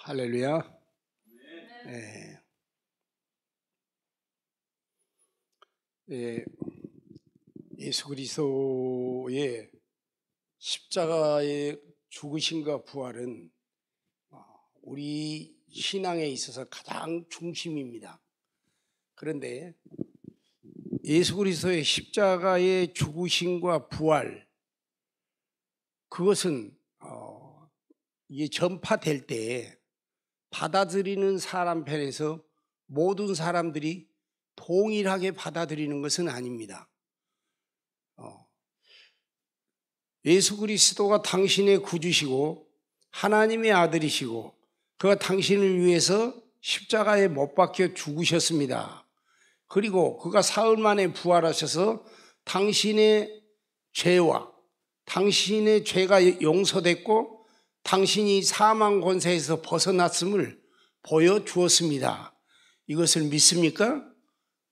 할렐루야. 네. 네. 예수 그리스도의 십자가의 죽으심과 부활은 우리 신앙에 있어서 가장 중심입니다. 그런데 예수 그리스도의 십자가의 죽으심과 부활, 그것은 이게 전파될 때 받아들이는 사람 편에서 모든 사람들이 동일하게 받아들이는 것은 아닙니다. 예수 그리스도가 당신의 구주시고 하나님의 아들이시고 그가 당신을 위해서 십자가에 못 박혀 죽으셨습니다. 그리고 그가 사흘 만에 부활하셔서 당신의 죄와 당신의 죄가 용서됐고 당신이 사망 권세에서 벗어났음을 보여주었습니다. 이것을 믿습니까?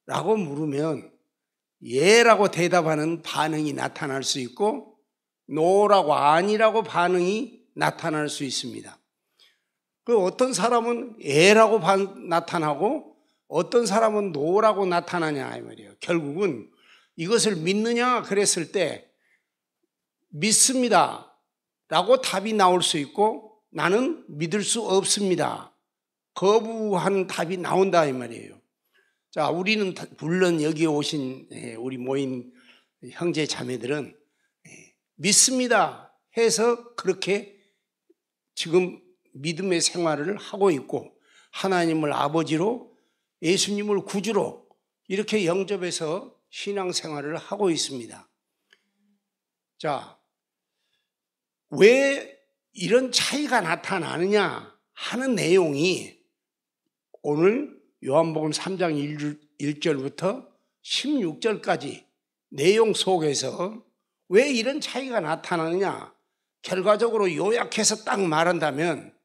라고 물으면 예라고 대답하는 반응이 나타날 수 있고 노라고 아니라고 반응이 나타날 수 있습니다. 그 어떤 사람은 예라고 나타나고 어떤 사람은 노라고 나타나냐 이 말이에요. 결국은 이것을 믿느냐 그랬을 때 믿습니다 라고 답이 나올 수 있고 나는 믿을 수 없습니다. 거부한 답이 나온다 이 말이에요. 자, 우리는 물론 여기 오신 우리 모인 형제 자매들은 믿습니다 해서 그렇게 지금 믿음의 생활을 하고 있고 하나님을 아버지로 예수님을 구주로 이렇게 영접해서 신앙생활을 하고 있습니다. 자, 왜 이런 차이가 나타나느냐 하는 내용이 오늘 요한복음 3장 1절부터 16절까지 내용 속에서 왜 이런 차이가 나타나느냐, 결과적으로 요약해서 딱 말한다면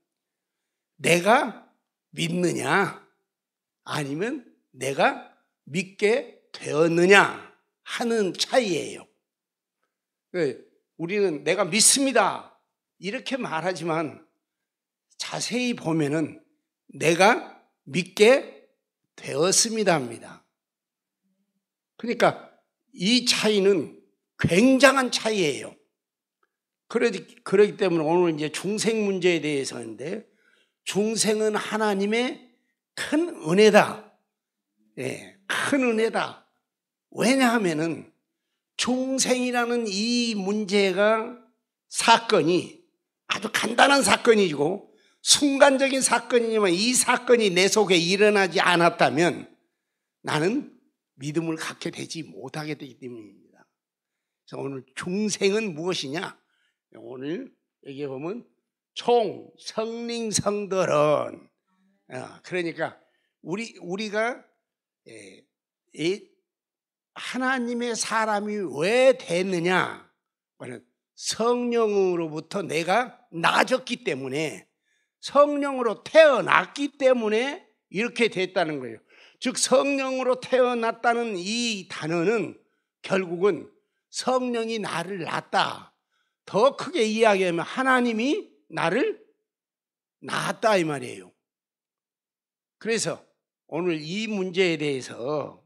내가 믿느냐 아니면 내가 믿게 되었느냐 하는 차이예요. 우리는 내가 믿습니다 이렇게 말하지만 자세히 보면은 내가 믿게 되었습니다 합니다. 그러니까 이 차이는 굉장한 차이예요. 그렇기 때문에 오늘 이제 중생 문제에 대해서 하는데, 중생은 하나님의 큰 은혜다. 예, 큰 은혜다. 왜냐하면은 중생이라는 이 문제가 사건이 아주 간단한 사건이고 순간적인 사건이지만 이 사건이 내 속에 일어나지 않았다면 나는 믿음을 갖게 되지 못하게 되기 때문입니다. 그래서 오늘 중생은 무엇이냐? 오늘 여기 보면 총 성령 성들은, 그러니까 우리가 하나님의 사람이 왜 됐느냐? 성령으로부터 내가 나아졌기 때문에, 성령으로 태어났기 때문에 이렇게 됐다는 거예요. 즉 성령으로 태어났다는 이 단어는 결국은 성령이 나를 낳았다. 더 크게 이야기하면 하나님이 나를 낳았다 이 말이에요. 그래서 오늘 이 문제에 대해서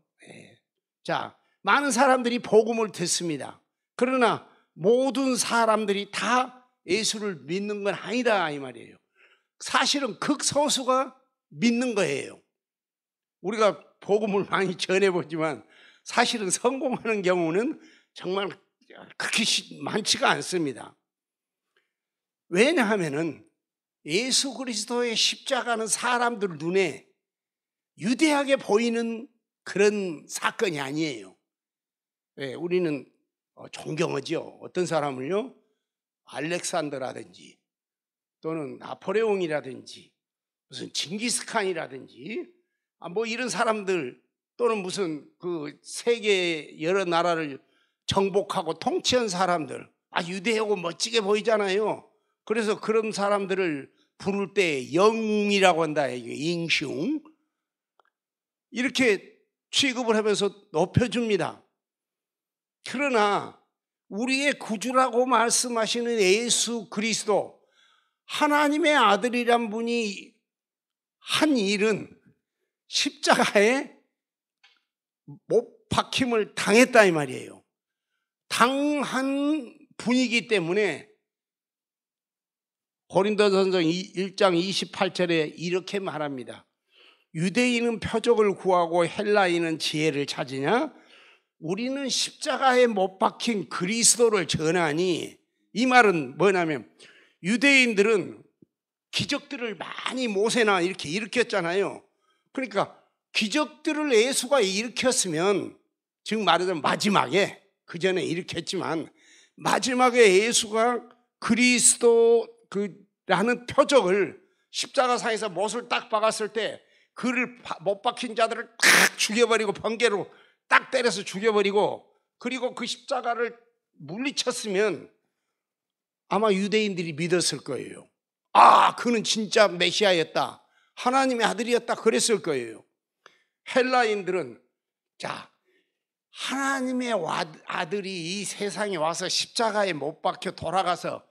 자, 많은 사람들이 복음을 듣습니다. 그러나 모든 사람들이 다 예수를 믿는 건 아니다 이 말이에요. 사실은 극소수가 믿는 거예요. 우리가 복음을 많이 전해보지만 사실은 성공하는 경우는 정말 그렇게 많지가 않습니다. 왜냐하면은 예수 그리스도의 십자가는 사람들 눈에 유대하게 보이는 그런 사건이 아니에요. 네, 우리는 존경하죠. 어떤 사람을요, 알렉산더라든지 또는 나폴레옹이라든지 무슨 징기스칸이라든지 뭐 이런 사람들, 또는 무슨 그 세계 여러 나라를 정복하고 통치한 사람들, 유대하고 멋지게 보이잖아요. 그래서 그런 사람들을 부를 때 영웅이라고 한다. 잉슝 이렇게 취급을 하면서 높여줍니다. 그러나 우리의 구주라고 말씀하시는 예수 그리스도, 하나님의 아들이란 분이 한 일은 십자가에 못 박힘을 당했다 이 말이에요. 당한 분이기 때문에 고린도전서 1장 28절에 이렇게 말합니다. 유대인은 표적을 구하고 헬라인은 지혜를 찾으냐? 우리는 십자가에 못 박힌 그리스도를 전하니, 이 말은 뭐냐면 유대인들은 기적들을 많이 모세나 이렇게 일으켰잖아요. 그러니까 기적들을 예수가 일으켰으면, 즉 말하자면 마지막에, 그 전에 일으켰지만 마지막에 예수가 그리스도라는 표적을 십자가상에서 못을 딱 박았을 때 그를 못 박힌 자들을 딱 죽여버리고 번개로 딱 때려서 죽여버리고, 그리고 그 십자가를 물리쳤으면 아마 유대인들이 믿었을 거예요. 아, 그는 진짜 메시아였다, 하나님의 아들이었다, 그랬을 거예요. 헬라인들은 자, 하나님의 아들이 이 세상에 와서 십자가에 못 박혀 돌아가서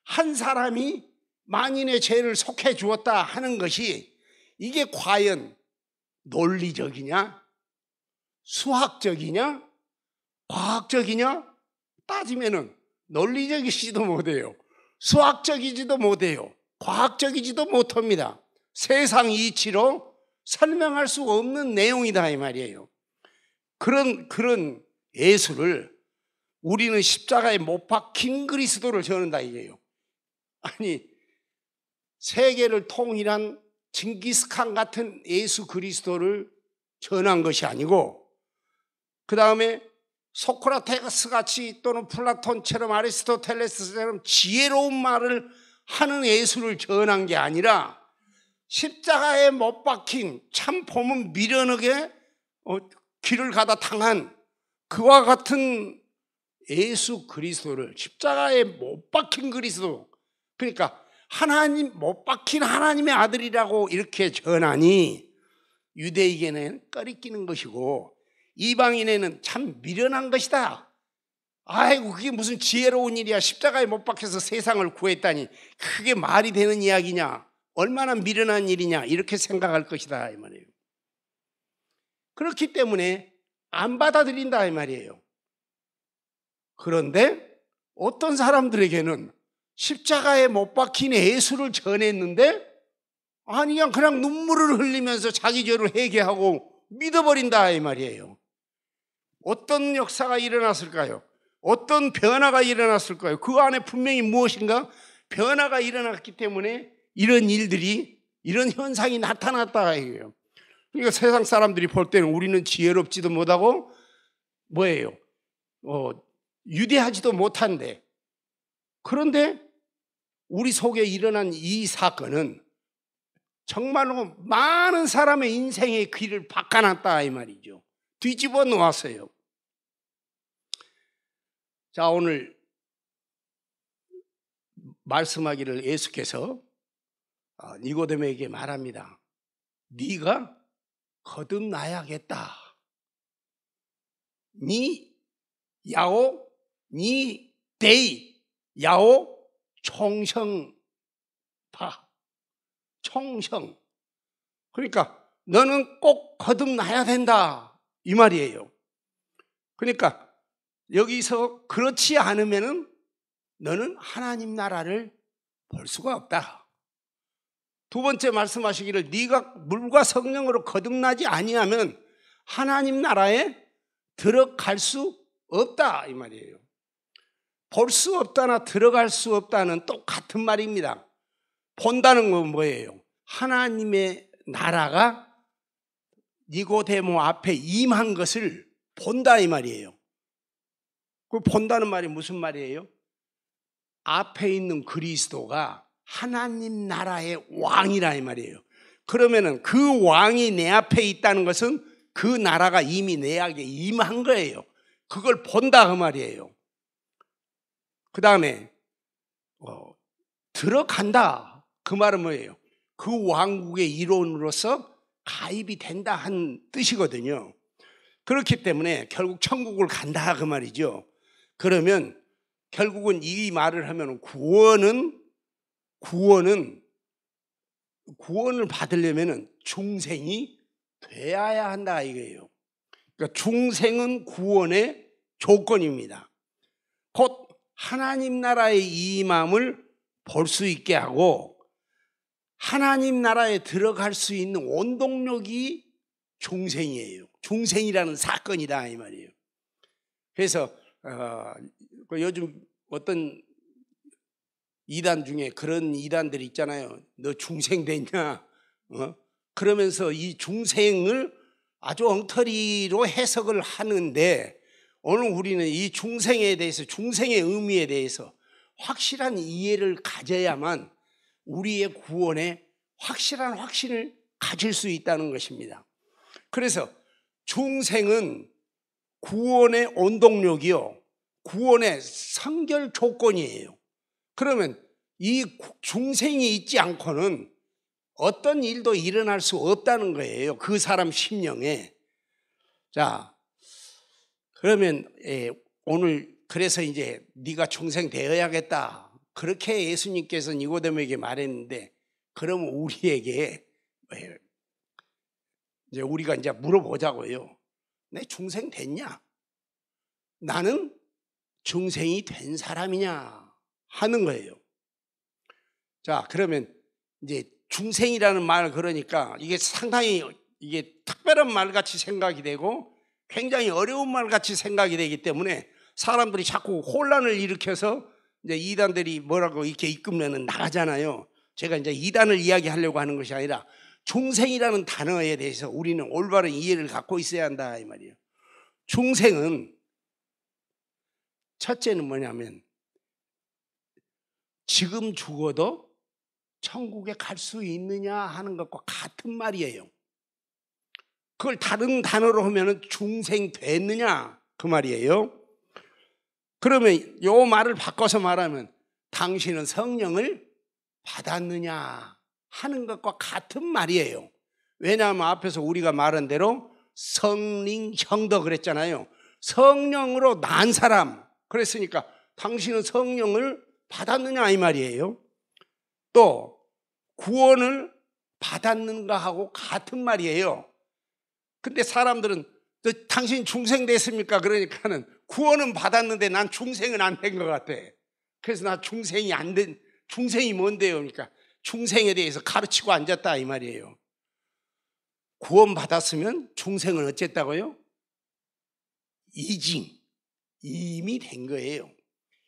한 사람이 만인의 죄를 속해 주었다 하는 것이, 이게 과연 논리적이냐, 수학적이냐, 과학적이냐 따지면은 논리적이지도 못해요, 수학적이지도 못해요, 과학적이지도 못합니다. 세상 이치로 설명할 수 없는 내용이다 이 말이에요. 그런 예수를 우리는 십자가에 못 박힌 그리스도를 전한다 이게요. 아니, 세계를 통일한 징기스칸 같은 예수 그리스도를 전한 것이 아니고, 그 다음에 소크라테스 같이 또는 플라톤처럼 아리스토텔레스처럼 지혜로운 말을 하는 예수를 전한 게 아니라, 십자가에 못 박힌, 참 보면 미련하게 길을 가다 당한 그와 같은 예수 그리스도를, 십자가에 못 박힌 그리스도, 그러니까 하나님, 못 박힌 하나님의 아들이라고 이렇게 전하니 유대인에게는 꺼리끼는 것이고 이방인에는 참 미련한 것이다. 아이고, 그게 무슨 지혜로운 일이야, 십자가에 못 박혀서 세상을 구했다니 그게 말이 되는 이야기냐, 얼마나 미련한 일이냐, 이렇게 생각할 것이다 이 말이에요. 그렇기 때문에 안 받아들인다 이 말이에요. 그런데 어떤 사람들에게는 십자가에 못 박힌 예수를 전했는데, 아니 그냥 눈물을 흘리면서 자기 죄를 회개하고 믿어버린다 이 말이에요. 어떤 역사가 일어났을까요? 어떤 변화가 일어났을까요? 그 안에 분명히 무엇인가 변화가 일어났기 때문에 이런 일들이, 이런 현상이 나타났다 이거예요. 그러니까 세상 사람들이 볼 때는 우리는 지혜롭지도 못하고 뭐예요? 유대하지도 못한데, 그런데 우리 속에 일어난 이 사건은 정말로 많은 사람의 인생의 길을 바꿔놨다 이 말이죠. 뒤집어 놓았어요. 자, 오늘 말씀하기를 예수께서 니고데모에게 말합니다. 네가 거듭나야겠다. 니 야오 니 데이, 야오 총성파, 총성, 그러니까 너는 꼭 거듭나야 된다 이 말이에요. 그러니까 여기서 그렇지 않으면은 너는 하나님 나라를 볼 수가 없다. 두 번째 말씀하시기를 네가 물과 성령으로 거듭나지 아니하면 하나님 나라에 들어갈 수 없다 이 말이에요. 볼 수 없다나 들어갈 수 없다는 똑같은 말입니다. 본다는 건 뭐예요? 하나님의 나라가 니고데모 앞에 임한 것을 본다 이 말이에요. 그 본다는 말이 무슨 말이에요? 앞에 있는 그리스도가 하나님 나라의 왕이라 이 말이에요. 그러면은 그 왕이 내 앞에 있다는 것은 그 나라가 이미 내에게 임한 거예요. 그걸 본다 그 말이에요. 그 다음에 들어간다 그 말은 뭐예요? 그 왕국의 일원으로서 가입이 된다 한 뜻이거든요. 그렇기 때문에 결국 천국을 간다 그 말이죠. 그러면 결국은 이 말을 하면 구원은 구원을 받으려면 중생이 되어야 한다 이거예요. 그러니까 중생은 구원의 조건입니다. 곧 하나님 나라의 임함을 볼 수 있게 하고 하나님 나라에 들어갈 수 있는 원동력이 중생이에요. 중생이라는 사건이다 이 말이에요. 그래서 요즘 어떤 이단 중에 그런 이단들이 있잖아요. 너 중생 됐냐? 그러면서 이 중생을 아주 엉터리로 해석을 하는데 오늘 우리는 이 중생에 대해서, 중생의 의미에 대해서 확실한 이해를 가져야만 우리의 구원에 확실한 확신을 가질 수 있다는 것입니다. 그래서 중생은 구원의 원동력이요, 구원의 선결 조건이에요. 그러면 이 중생이 있지 않고는 어떤 일도 일어날 수 없다는 거예요. 그 사람 심령에. 자, 그러면 오늘 그래서 이제 네가 중생 되어야겠다, 그렇게 예수님께서 니고데모에게 말했는데, 그러면 우리에게 이제 우리가 이제 물어보자고요. 내 중생 됐냐? 나는 중생이 된 사람이냐 하는 거예요. 자, 그러면 이제 중생이라는 말, 그러니까 이게 상당히 이게 특별한 말 같이 생각이 되고 굉장히 어려운 말 같이 생각이 되기 때문에 사람들이 자꾸 혼란을 일으켜서 이제 이단들이 뭐라고 이렇게 이끌면은 나가잖아요. 제가 이제 이단을 이야기하려고 하는 것이 아니라 중생이라는 단어에 대해서 우리는 올바른 이해를 갖고 있어야 한다 이 말이에요. 중생은 첫째는 뭐냐면 지금 죽어도 천국에 갈 수 있느냐 하는 것과 같은 말이에요. 그걸 다른 단어로 하면 중생 됐느냐 그 말이에요. 그러면 요 말을 바꿔서 말하면 당신은 성령을 받았느냐 하는 것과 같은 말이에요. 왜냐하면 앞에서 우리가 말한 대로 성령 형더 그랬잖아요. 성령으로 난 사람, 그랬으니까 당신은 성령을 받았느냐 이 말이에요. 또 구원을 받았는가 하고 같은 말이에요. 근데 사람들은 당신 중생 됐습니까? 그러니까는 구원은 받았는데 난 중생은 안 된 것 같아. 그래서 나 중생이 안 된, 중생이 뭔데요? 그러니까 중생에 대해서 가르치고 앉았다 이 말이에요. 구원 받았으면 중생은 어쨌다고요? 이미 된 거예요.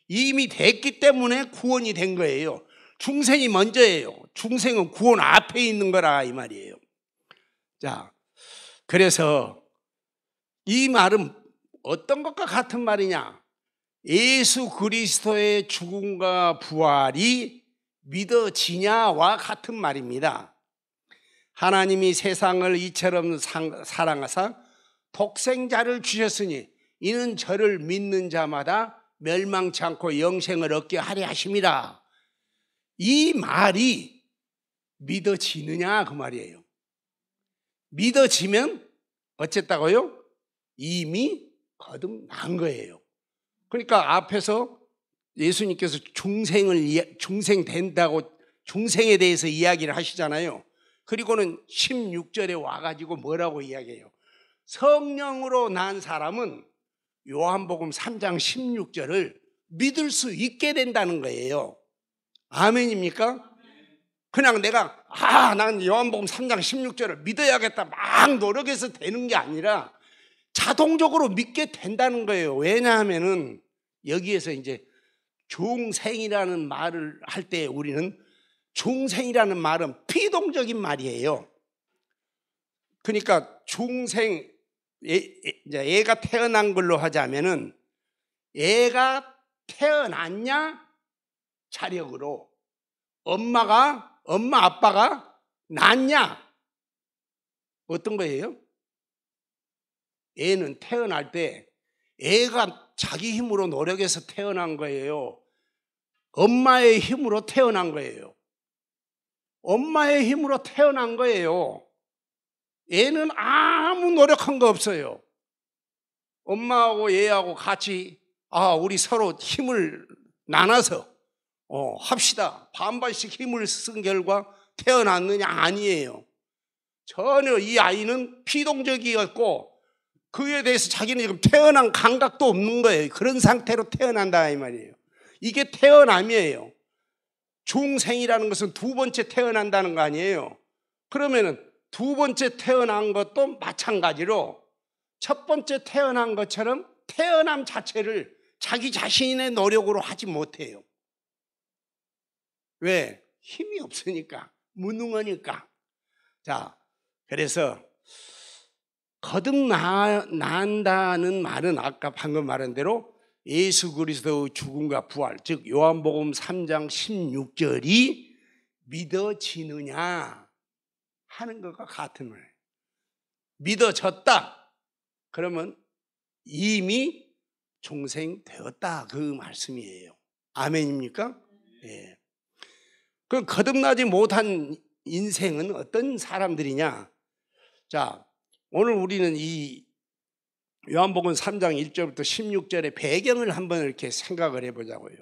이미 됐기 때문에 구원이 된 거예요. 중생이 먼저예요. 중생은 구원 앞에 있는 거라 이 말이에요. 자, 그래서 이 말은 어떤 것과 같은 말이냐? 예수 그리스도의 죽음과 부활이 믿어지냐와 같은 말입니다. 하나님이 세상을 이처럼 사랑하사 독생자를 주셨으니 이는 저를 믿는 자마다 멸망치 않고 영생을 얻게 하려 하심이라. 이 말이 믿어지느냐 그 말이에요. 믿어지면 어쨌다고요? 이미 거듭난 거예요. 그러니까 앞에서 예수님께서 중생 된다고 중생에 대해서 이야기를 하시잖아요. 그리고는 16절에 와가지고 뭐라고 이야기해요? 성령으로 난 사람은 요한복음 3장 16절을 믿을 수 있게 된다는 거예요. 아멘입니까? 그냥 내가 난 요한복음 3장 16절을 믿어야겠다 막 노력해서 되는 게 아니라 자동적으로 믿게 된다는 거예요. 왜냐하면은 여기에서 이제 중생이라는 말을 할 때 우리는 중생이라는 말은 피동적인 말이에요. 그러니까 중생, 애가 태어난 걸로 하자면은 애가 태어났냐 자력으로, 엄마 아빠가 낳냐 어떤 거예요? 애는 태어날 때 애가 자기 힘으로 노력해서 태어난 거예요. 엄마의 힘으로 태어난 거예요. 엄마의 힘으로 태어난 거예요. 애는 아무 노력한 거 없어요. 엄마하고 얘하고 같이 우리 서로 힘을 나눠서 합시다. 반반씩 힘을 쓴 결과 태어났느냐? 아니에요. 전혀 이 아이는 피동적이었고 그에 대해서 자기는 지금 태어난 감각도 없는 거예요. 그런 상태로 태어난다 이 말이에요. 이게 태어남이에요. 중생이라는 것은 두 번째 태어난다는 거 아니에요. 그러면은 두 번째 태어난 것도 마찬가지로 첫 번째 태어난 것처럼 태어남 자체를 자기 자신의 노력으로 하지 못해요. 왜? 힘이 없으니까, 무능하니까. 자, 그래서 거듭난다는 말은 아까 방금 말한 대로 예수 그리스도의 죽음과 부활, 즉 요한복음 3장 16절이 믿어지느냐 하는 것과 같은 말이에요. 믿어졌다 그러면 이미 중생되었다 그 말씀이에요. 아멘입니까? 예. 그 거듭나지 못한 인생은 어떤 사람들이냐? 자, 오늘 우리는 이 요한복음 3장 1절부터 16절의 배경을 한번 이렇게 생각을 해보자고요.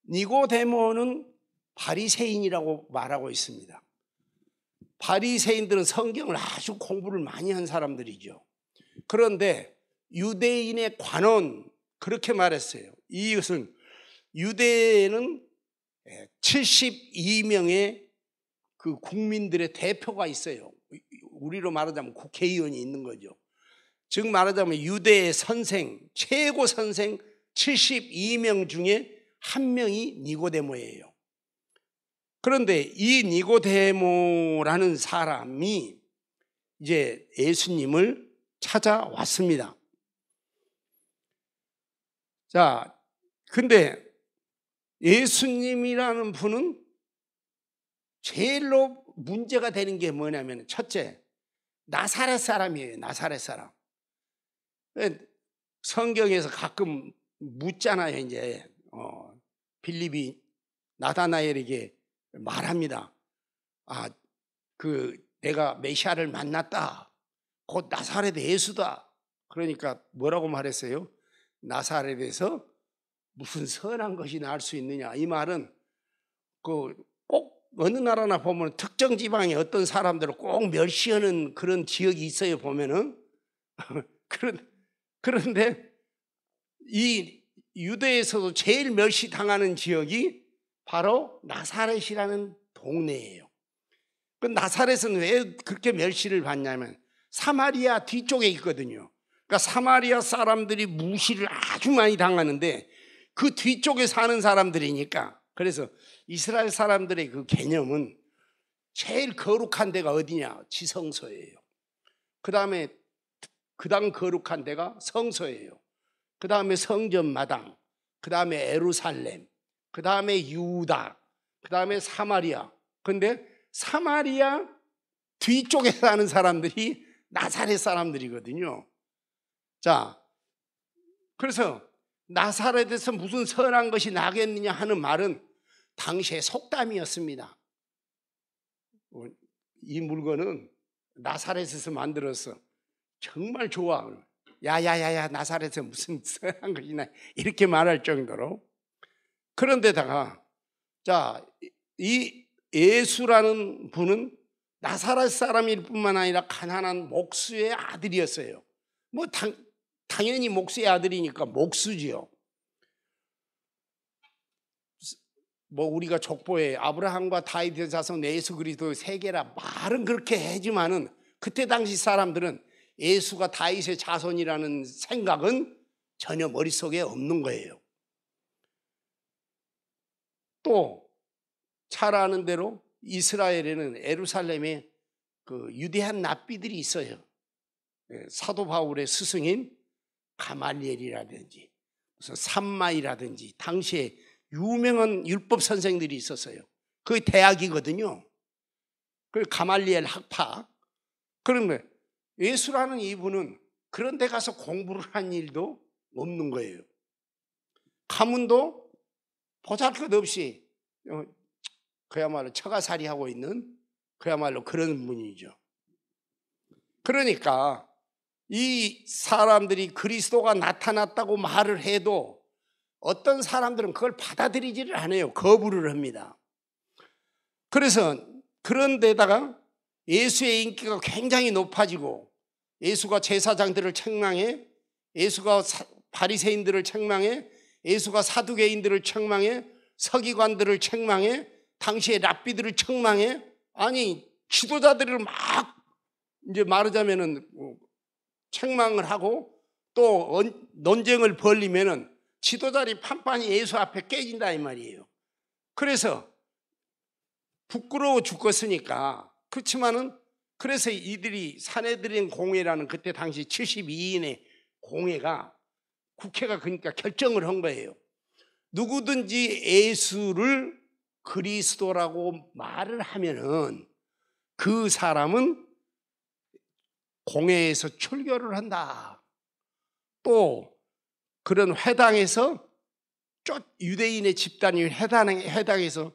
니고데모는 바리새인이라고 말하고 있습니다. 바리새인들은 성경을 아주 공부를 많이 한 사람들이죠. 그런데 유대인의 관원 그렇게 말했어요. 이것은 유대에는 72명의 그 국민들의 대표가 있어요. 우리로 말하자면 국회의원이 있는 거죠. 즉 말하자면 유대의 선생, 최고 선생 72명 중에 한 명이 니고데모예요. 그런데 이 니고데모라는 사람이 이제 예수님을 찾아왔습니다. 자, 근데 예수님이라는 분은 제일로 문제가 되는 게 뭐냐면 첫째, 나사렛 사람이에요. 나사렛 사람. 성경에서 가끔 묻잖아요. 이제 빌립이 나다나엘에게 말합니다. 내가 메시아를 만났다. 곧 나사렛 예수다. 그러니까 뭐라고 말했어요? 나사렛에서 무슨 선한 것이 날 수 있느냐. 이 말은 꼭 어느 나라나 보면 특정 지방에 어떤 사람들을 꼭 멸시하는 그런 지역이 있어요. 보면은 그런데 이 유대에서도 제일 멸시당하는 지역이 바로 나사렛이라는 동네예요. 그 나사렛은 왜 그렇게 멸시를 받냐면 사마리아 뒤쪽에 있거든요. 그러니까 사마리아 사람들이 무시를 아주 많이 당하는데 그 뒤쪽에 사는 사람들이니까. 그래서 이스라엘 사람들의 그 개념은 제일 거룩한 데가 어디냐? 지성소예요. 그 다음 거룩한 데가 성소예요. 그 다음에 성전 마당, 그 다음에 예루살렘, 그 다음에 유다, 그 다음에 사마리아. 근데 사마리아 뒤쪽에 사는 사람들이 나사렛 사람들이거든요. 자, 그래서 나사렛에서 무슨 선한 것이 나겠느냐 하는 말은 당시의 속담이었습니다. 이 물건은 나사렛에서 만들어서 정말 좋아. 야야야야 나사렛에서 무슨 선한 것이 나 이렇게 말할 정도로. 그런데다가 자, 이 예수라는 분은 나사렛 사람일 뿐만 아니라 가난한 목수의 아들이었어요. 뭐 당연히 목수의 아들이니까 목수지요. 뭐 우리가 족보에 아브라함과 다윗의 자손 예수 그리스도 세계라 말은 그렇게 하지만은 그때 당시 사람들은 예수가 다윗의 자손이라는 생각은 전혀 머릿속에 없는 거예요. 또 잘 아는 대로 이스라엘에는 예루살렘에 그 유대한 랍비들이 있어요. 사도 바울의 스승인 가말리엘이라든지 무슨 삼마이라든지 당시에 유명한 율법 선생들이 있었어요. 그게 대학이거든요. 그 가말리엘 학파. 그런데 예수라는 이분은 그런 데 가서 공부를 한 일도 없는 거예요. 가문도 보잘것없이 그야말로 처가살이 하고 있는 그야말로 그런 분이죠. 그러니까 이 사람들이 그리스도가 나타났다고 말을 해도 어떤 사람들은 그걸 받아들이지를 않아요. 거부를 합니다. 그래서 그런 데다가 예수의 인기가 굉장히 높아지고 예수가 제사장들을 책망해, 예수가 바리새인들을 책망해, 예수가 사두개인들을 책망해, 서기관들을 책망해, 당시의 랍비들을 책망해. 아니 지도자들을 막 이제 말하자면은 책망을 하고 또 논쟁을 벌리면은 지도자들이 판판이 예수 앞에 깨진다 이 말이에요. 그래서 부끄러워 죽겠으니까. 그렇지만은 그래서 이들이 사내들인 공회라는 그때 당시 72인의 공회가 국회가 그러니까 결정을 한 거예요. 누구든지 예수를 그리스도라고 말을 하면은 그 사람은 공회에서 출교를 한다. 또 그런 회당에서 유대인의 집단이 회당에서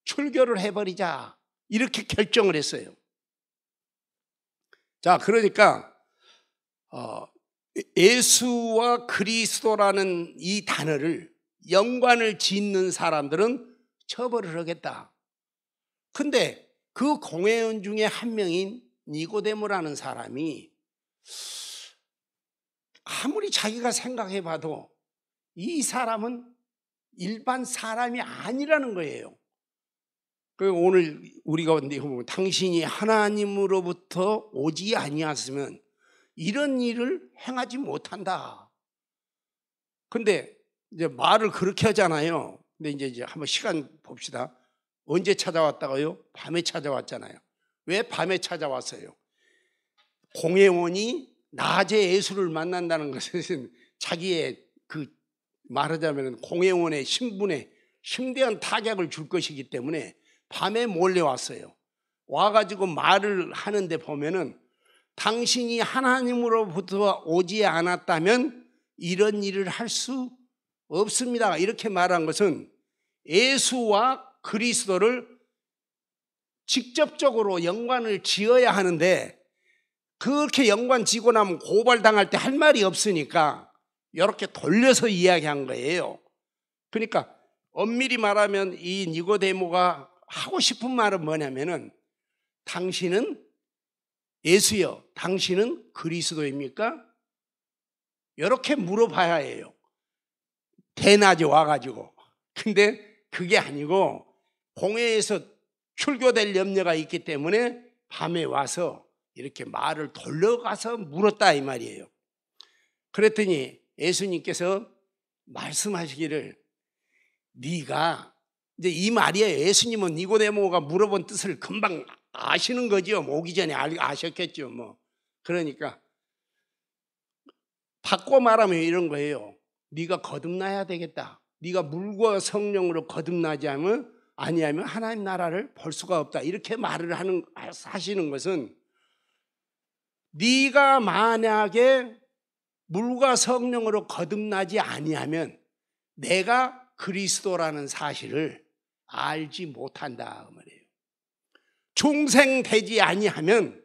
출교를 해버리자. 이렇게 결정을 했어요. 자, 그러니까 예수와 그리스도라는 이 단어를 연관을 짓는 사람들은 처벌을 하겠다. 근데 그 공회원 중에 한 명인 니고데모라는 사람이 아무리 자기가 생각해 봐도 이 사람은 일반 사람이 아니라는 거예요. 오늘 우리가 보면 당신이 하나님으로부터 오지 아니었으면 이런 일을 행하지 못한다. 근데 이제 말을 그렇게 하잖아요. 근데 이제 한번 시간 봅시다. 언제 찾아왔다고요? 밤에 찾아왔잖아요. 왜 밤에 찾아왔어요? 공회원이 낮에 예수를 만난다는 것은 자기의 그 말하자면 공회원의 신분에 심대한 타격을 줄 것이기 때문에 밤에 몰려왔어요. 와가지고 말을 하는데 보면은 당신이 하나님으로부터 오지 않았다면 이런 일을 할 수 없습니다. 이렇게 말한 것은 예수와 그리스도를 직접적으로 연관을 지어야 하는데 그렇게 연관 지고 나면 고발당할 때 할 말이 없으니까 이렇게 돌려서 이야기한 거예요. 그러니까 엄밀히 말하면 이 니고데모가 하고 싶은 말은 뭐냐면은 당신은 예수여, 당신은 그리스도입니까? 이렇게 물어봐야 해요. 대낮에 와가지고. 근데 그게 아니고 공회에서 출교될 염려가 있기 때문에 밤에 와서 이렇게 말을 돌려가서 물었다 이 말이에요. 그랬더니 예수님께서 말씀하시기를 네가 이제 이 말이에요. 예수님은 니고데모가 물어본 뜻을 금방 아시는 거죠. 오기 전에 아셨겠죠. 뭐 그러니까 바꿔 말하면 이런 거예요. 네가 거듭나야 되겠다. 네가 물과 성령으로 거듭나지 아니하면 하나님 나라를 볼 수가 없다. 이렇게 말을 하시는 것은 네가 만약에 물과 성령으로 거듭나지 아니하면 내가 그리스도라는 사실을 알지 못한다 그 말이에요. 중생되지 아니하면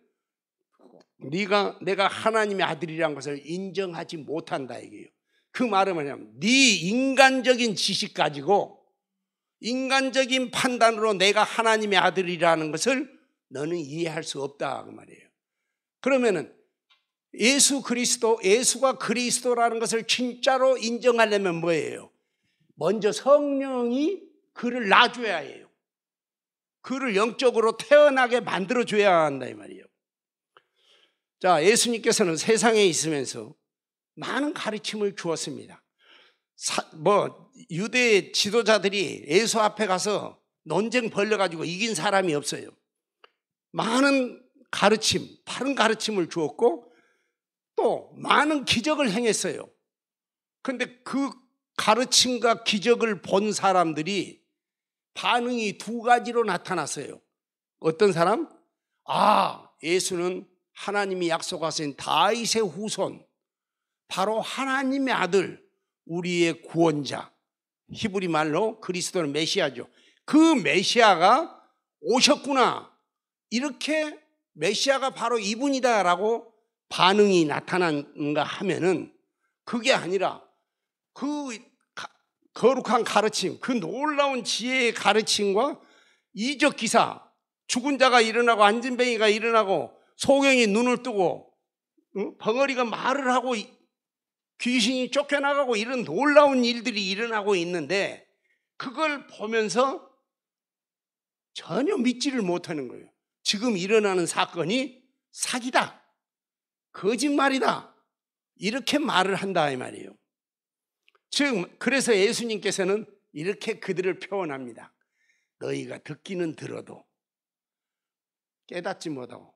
내가 하나님의 아들이라는 것을 인정하지 못한다 이게요. 그 말은 뭐냐면 네 인간적인 지식 가지고 인간적인 판단으로 내가 하나님의 아들이라는 것을 너는 이해할 수 없다 그 말이에요. 그러면은 예수가 그리스도라는 것을 진짜로 인정하려면 뭐예요? 먼저 성령이 그를 놔줘야 해요. 그를 영적으로 태어나게 만들어줘야 한다 이 말이에요. 자, 예수님께서는 세상에 있으면서 많은 가르침을 주었습니다. 유대 지도자들이 예수 앞에 가서 논쟁 벌려가지고 이긴 사람이 없어요. 많은 가르침, 바른 가르침을 주었고 또 많은 기적을 행했어요. 그런데 그 가르침과 기적을 본 사람들이 반응이 두 가지로 나타났어요. 어떤 사람? 예수는 하나님이 약속하신 다윗의 후손, 바로 하나님의 아들, 우리의 구원자, 히브리 말로 그리스도는 메시아죠. 그 메시아가 오셨구나. 이렇게 메시아가 바로 이분이다라고 반응이 나타난가 하면은 그게 아니라 그 거룩한 가르침, 그 놀라운 지혜의 가르침과 이적 기사, 죽은 자가 일어나고 안진뱅이가 일어나고 소경이 눈을 뜨고 벙어리가 말을 하고 귀신이 쫓겨나가고 이런 놀라운 일들이 일어나고 있는데 그걸 보면서 전혀 믿지를 못하는 거예요. 지금 일어나는 사건이 사기다, 거짓말이다, 이렇게 말을 한다 이 말이에요. 즉 그래서 예수님께서는 이렇게 그들을 표현합니다. 너희가 듣기는 들어도 깨닫지 못하고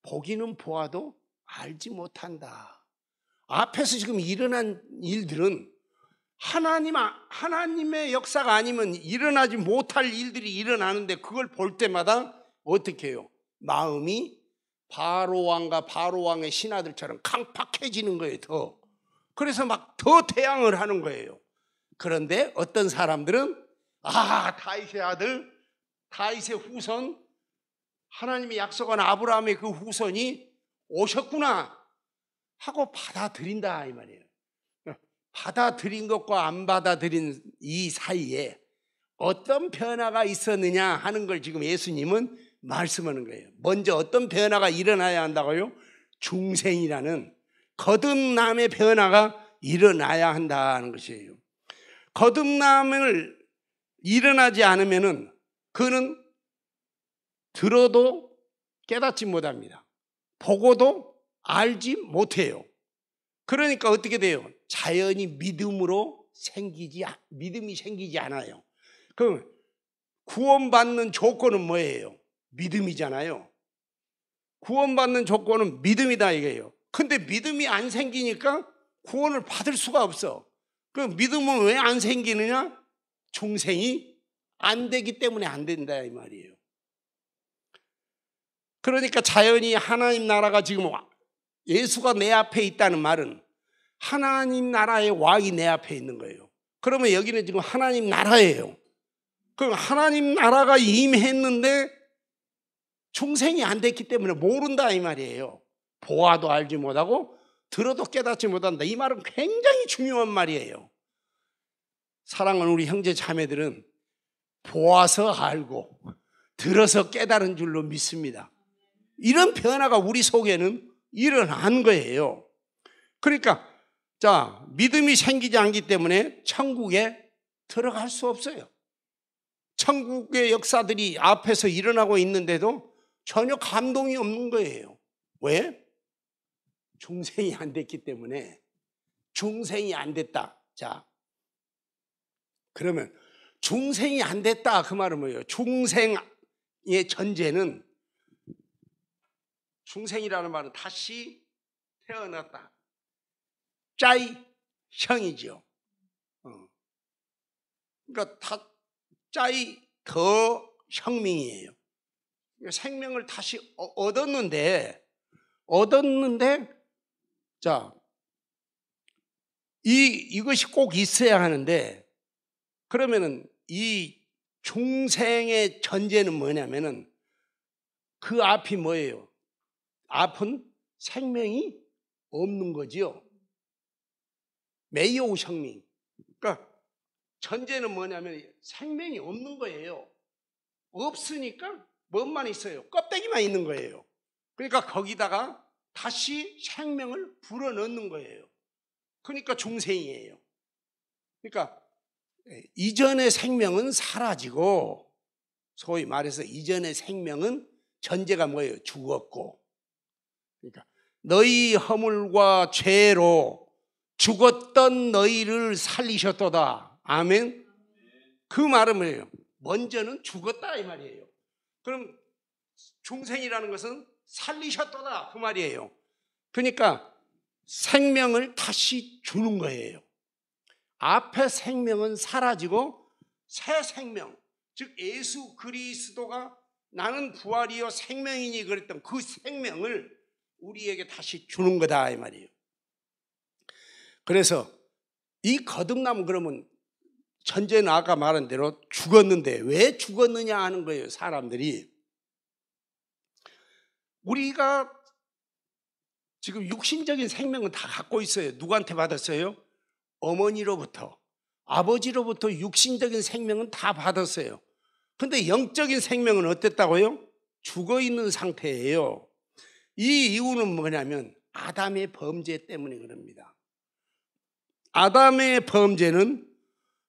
보기는 보아도 알지 못한다. 앞에서 지금 일어난 일들은 하나님의 역사가 아니면 일어나지 못할 일들이 일어나는데 그걸 볼 때마다 어떻게 해요? 마음이 바로왕과 바로왕의 신하들처럼 강팍해지는 거예요. 더. 그래서 막 더 태양을 하는 거예요. 그런데 어떤 사람들은 다윗의 아들, 다윗의 후손, 하나님이 약속한 아브라함의 그 후손이 오셨구나 하고 받아들인다 이 말이에요. 받아들인 것과 안 받아들인 이 사이에 어떤 변화가 있었느냐 하는 걸 지금 예수님은 말씀하는 거예요. 먼저 어떤 변화가 일어나야 한다고요? 중생이라는 거듭남의 변화가 일어나야 한다는 것이에요. 거듭남을 일어나지 않으면은 그는 들어도 깨닫지 못합니다. 보고도 알지 못해요. 그러니까 어떻게 돼요? 자연히 믿음이 생기지 않아요. 그럼 구원받는 조건은 뭐예요? 믿음이잖아요. 구원받는 조건은 믿음이다 이거예요. 근데 믿음이 안 생기니까 구원을 받을 수가 없어. 그 믿음은 왜 안 생기느냐? 중생이 안 되기 때문에 안 된다 이 말이에요. 그러니까 자연히 하나님 나라가 지금 예수가 내 앞에 있다는 말은 하나님 나라의 왕이 내 앞에 있는 거예요. 그러면 여기는 지금 하나님 나라예요. 그럼 하나님 나라가 임했는데 중생이 안 됐기 때문에 모른다 이 말이에요. 보아도 알지 못하고 들어도 깨닫지 못한다. 이 말은 굉장히 중요한 말이에요. 사랑하는 우리 형제 자매들은 보아서 알고 들어서 깨달은 줄로 믿습니다. 이런 변화가 우리 속에는 일어난 거예요. 그러니까 믿음이 생기지 않기 때문에 천국에 들어갈 수 없어요. 천국의 역사들이 앞에서 일어나고 있는데도 전혀 감동이 없는 거예요. 왜? 중생이 안 됐기 때문에. 중생이 안 됐다. 그러면 중생이 안 됐다 그 말은 뭐예요? 중생의 전제는, 중생이라는 말은 다시 태어났다, 짜이 형이죠. 그러니까 짜이 더 형명이에요. 생명을 다시 얻었는데 이것이 꼭 있어야 하는데, 그러면은 이 중생의 전제는 뭐냐면은 그 앞이 뭐예요? 앞은 생명이 없는 거지요. 메이오 생명. 그러니까 전제는 뭐냐면 생명이 없는 거예요. 없으니까 뭐만 있어요? 껍데기만 있는 거예요. 그러니까 거기다가 다시 생명을 불어넣는 거예요. 그러니까 중생이에요. 그러니까 이전의 생명은 사라지고, 소위 말해서 이전의 생명은 전제가 뭐예요? 죽었고. 그러니까 너희 허물과 죄로 죽었던 너희를 살리셨도다. 아멘. 그 말은 뭐예요? 먼저는 죽었다 이 말이에요. 그럼 중생이라는 것은 살리셨도다 그 말이에요. 그러니까 생명을 다시 주는 거예요. 앞에 생명은 사라지고 새 생명, 즉 예수 그리스도가 나는 부활이요 생명이니 그랬던 그 생명을 우리에게 다시 주는 거다 이 말이에요. 그래서 이 거듭남은 그러면 전제는 아까 말한 대로 죽었는데 왜 죽었느냐 하는 거예요. 사람들이 우리가 지금 육신적인 생명은 다 갖고 있어요. 누구한테 받았어요? 어머니로부터, 아버지로부터 육신적인 생명은 다 받았어요. 근데 영적인 생명은 어땠다고요? 죽어 있는 상태예요. 이 이유는 뭐냐면 아담의 범죄 때문에 그럽니다. 아담의 범죄는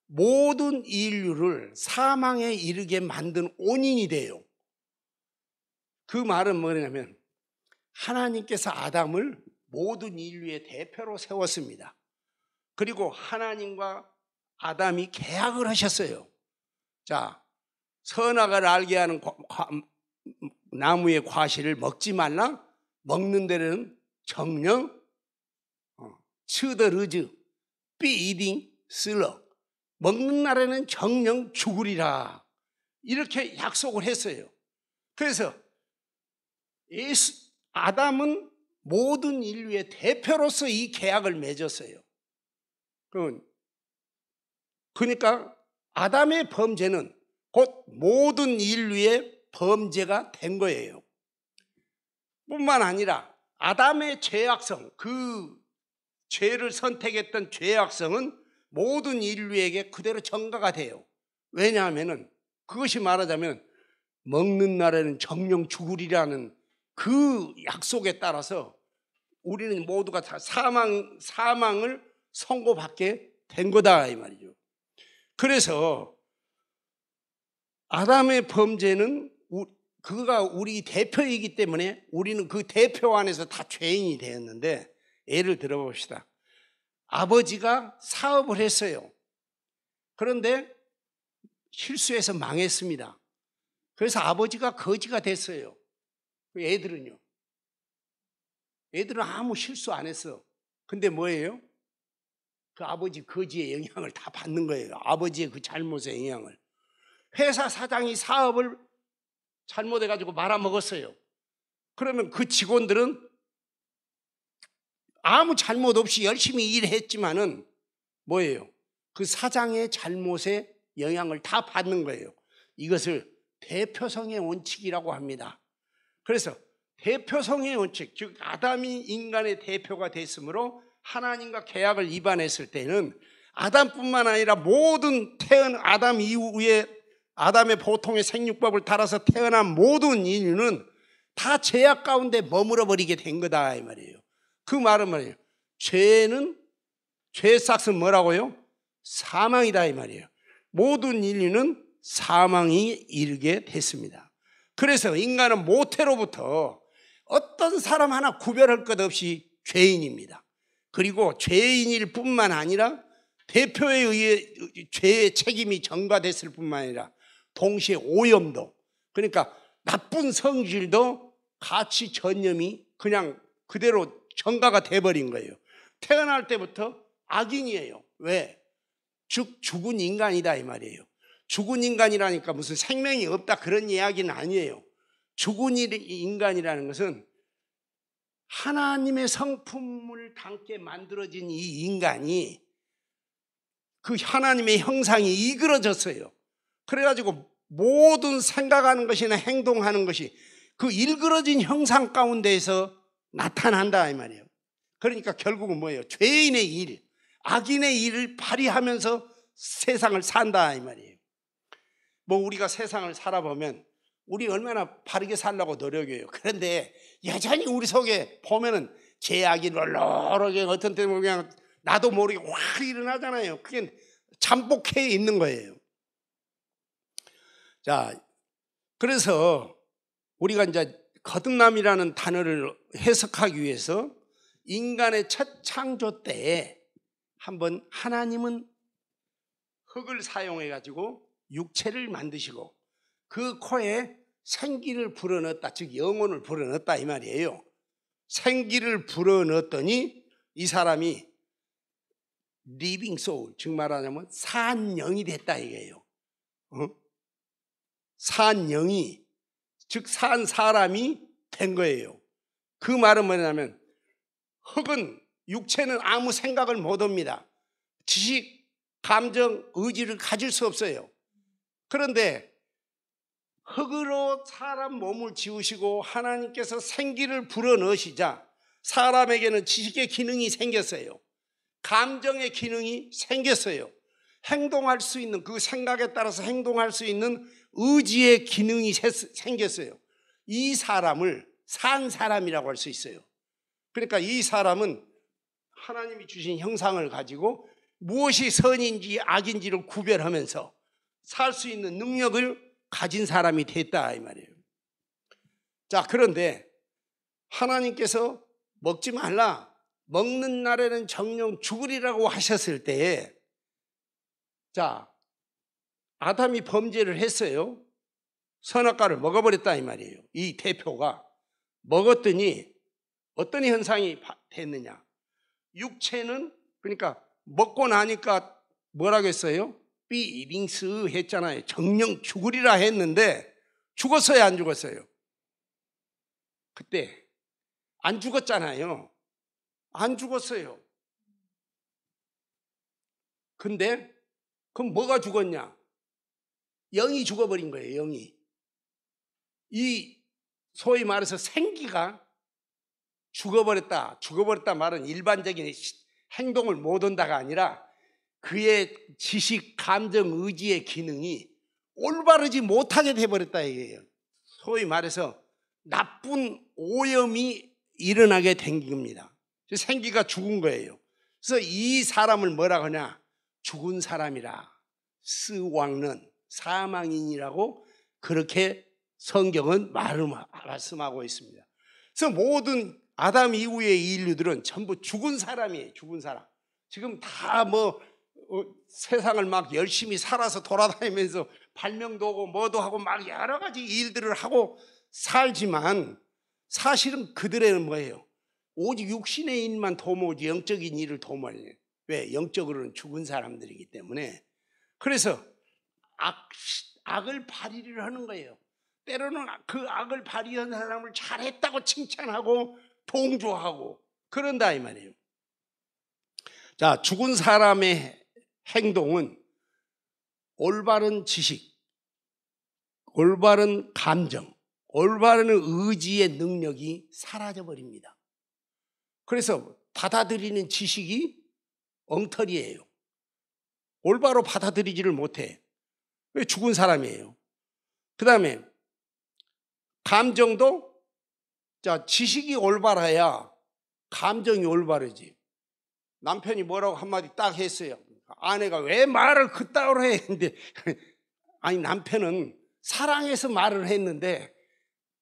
모든 인류를 사망에 이르게 만든 원인이 돼요. 그 말은 뭐냐면 하나님께서 아담을 모든 인류의 대표로 세웠습니다. 그리고 하나님과 아담이 계약을 하셨어요. 자, 선악을 알게 하는 나무의 과실을 먹지 말라. 먹는 데는 정령, 츠더르즈, 삐이딩, 슬러. 먹는 날에는 정령 죽으리라. 이렇게 약속을 했어요. 그래서 아담은 모든 인류의 대표로서 이 계약을 맺었어요. 그러니까 아담의 범죄는 곧 모든 인류의 범죄가 된 거예요. 뿐만 아니라 아담의 죄악성, 그 죄를 선택했던 죄악성은 모든 인류에게 그대로 전가가 돼요. 왜냐하면 그것이 말하자면 먹는 날에는 정령 죽으리라는 그 약속에 따라서 우리는 모두가 다 사망을 선고받게 된 거다 이 말이죠. 그래서 아담의 범죄는 그가 우리 대표이기 때문에 우리는 그 대표 안에서 다 죄인이 되었는데, 예를 들어봅시다. 아버지가 사업을 했어요. 그런데 실수해서 망했습니다. 그래서 아버지가 거지가 됐어요. 애들은 아무 실수 안 했어. 근데 뭐예요? 그 아버지 거지의 영향을 다 받는 거예요. 아버지의 그 잘못의 영향을. 회사 사장이 사업을 잘못해가지고 말아먹었어요. 그러면 그 직원들은 아무 잘못 없이 열심히 일했지만은 뭐예요? 그 사장의 잘못에 영향을 다 받는 거예요. 이것을 대표성의 원칙이라고 합니다. 그래서 대표성의 원칙, 즉 아담이 인간의 대표가 됐으므로 하나님과 계약을 위반했을 때는 아담뿐만 아니라 모든 아담 이후에 아담의 보통의 생육법을 따라서 태어난 모든 인류는 다 죄악 가운데 머물러 버리게 된 거다 이 말이에요. 그 말은 뭐예요? 죄의 삭은 뭐라고요? 사망이다 이 말이에요. 모든 인류는 사망이 이르게 됐습니다. 그래서 인간은 모태로부터 어떤 사람 하나 구별할 것 없이 죄인입니다. 그리고 죄인일 뿐만 아니라 대표에 의해 죄의 책임이 전가됐을 뿐만 아니라 동시에 오염도, 그러니까 나쁜 성질도 같이 전염이 그냥 그대로 전가가 돼버린 거예요. 태어날 때부터 악인이에요. 왜? 죽은 인간이다 이 말이에요. 죽은 인간이라니까 무슨 생명이 없다 그런 이야기는 아니에요. 죽은 인간이라는 것은 하나님의 성품을 담게 만들어진 이 인간이 그 하나님의 형상이 이그러졌어요. 그래가지고 모든 생각하는 것이나 행동하는 것이 그 일그러진 형상 가운데에서 나타난다 이 말이에요. 그러니까 결국은 뭐예요? 죄인의 일, 악인의 일을 발휘하면서 세상을 산다 이 말이에요. 뭐 우리가 세상을 살아보면 우리 얼마나 바르게 살려고 노력해요. 그런데 여전히 우리 속에 보면은 죄악이 널널하게 어떤 때는 그냥 나도 모르게 확 일어나잖아요. 그게 잠복해 있는 거예요. 자, 그래서 우리가 이제 거듭남이라는 단어를 해석하기 위해서 인간의 첫 창조 때에 한번 하나님은 흙을 사용해 가지고 육체를 만드시고 그 코에 생기를 불어넣었다, 즉 영혼을 불어넣었다 이 말이에요. 생기를 불어넣었더니 이 사람이 리빙 소울, 즉 말하자면 산 영이 됐다 이게요. 산 영이, 즉 산 사람이 된 거예요. 그 말은 뭐냐면 흙은, 육체는 아무 생각을 못 합니다. 지식, 감정, 의지를 가질 수 없어요. 그런데 흙으로 사람 몸을 지으시고 하나님께서 생기를 불어넣으시자 사람에게는 지식의 기능이 생겼어요. 감정의 기능이 생겼어요. 행동할 수 있는, 그 생각에 따라서 행동할 수 있는 의지의 기능이 생겼어요. 이 사람을 산 사람이라고 할 수 있어요. 그러니까 이 사람은 하나님이 주신 형상을 가지고 무엇이 선인지 악인지를 구별하면서 살 수 있는 능력을 가진 사람이 됐다 이 말이에요. 자, 그런데 하나님께서 먹지 말라, 먹는 날에는 정령 죽으리라고 하셨을 때에, 자, 아담이 범죄를 했어요. 선악과를 먹어버렸다 이 말이에요. 이 대표가 먹었더니 어떤 현상이 됐느냐, 육체는, 그러니까 먹고 나니까 뭐라고 했어요? 삐링스 했잖아요. 정령 죽으리라 했는데 죽었어요, 안 죽었어요? 그때 안 죽었잖아요. 안 죽었어요. 근데 그럼 뭐가 죽었냐? 영이 죽어버린 거예요. 영이. 이 소위 말해서 생기가 죽어버렸다. 죽어버렸다 말은 일반적인 행동을 못 한다가 아니라 그의 지식, 감정, 의지의 기능이 올바르지 못하게 돼버렸다 이게요. 소위 말해서 나쁜 오염이 일어나게 된 겁니다. 생기가 죽은 거예요. 그래서 이 사람을 뭐라고 하냐? 죽은 사람이라, 스왕는 사망인이라고 그렇게 성경은 말씀하고 있습니다. 그래서 모든 아담 이후의 인류들은 전부 죽은 사람이에요. 죽은 사람. 지금 다 세상을 막 열심히 살아서 돌아다니면서 발명도 하고 뭐도 하고 막 여러 가지 일들을 하고 살지만 사실은 그들에는 뭐예요? 오직 육신의 일만 도모하지 영적인 일을 도모하는. 왜? 영적으로는 죽은 사람들이기 때문에. 그래서 악을 발휘를 하는 거예요. 때로는 그 악을 발휘한 사람을 잘했다고 칭찬하고 동조하고 그런다 이 말이에요. 자, 죽은 사람의 행동은 올바른 지식, 올바른 감정, 올바른 의지의 능력이 사라져 버립니다. 그래서 받아들이는 지식이 엉터리예요. 올바로 받아들이지를 못해. 왜? 죽은 사람이에요. 그 다음에 감정도, 자, 지식이 올바라야 감정이 올바르지. 남편이 뭐라고 한마디 딱 했어요. 아내가 왜 말을 그따위로 해? 근데 아니, 남편은 사랑해서 말을 했는데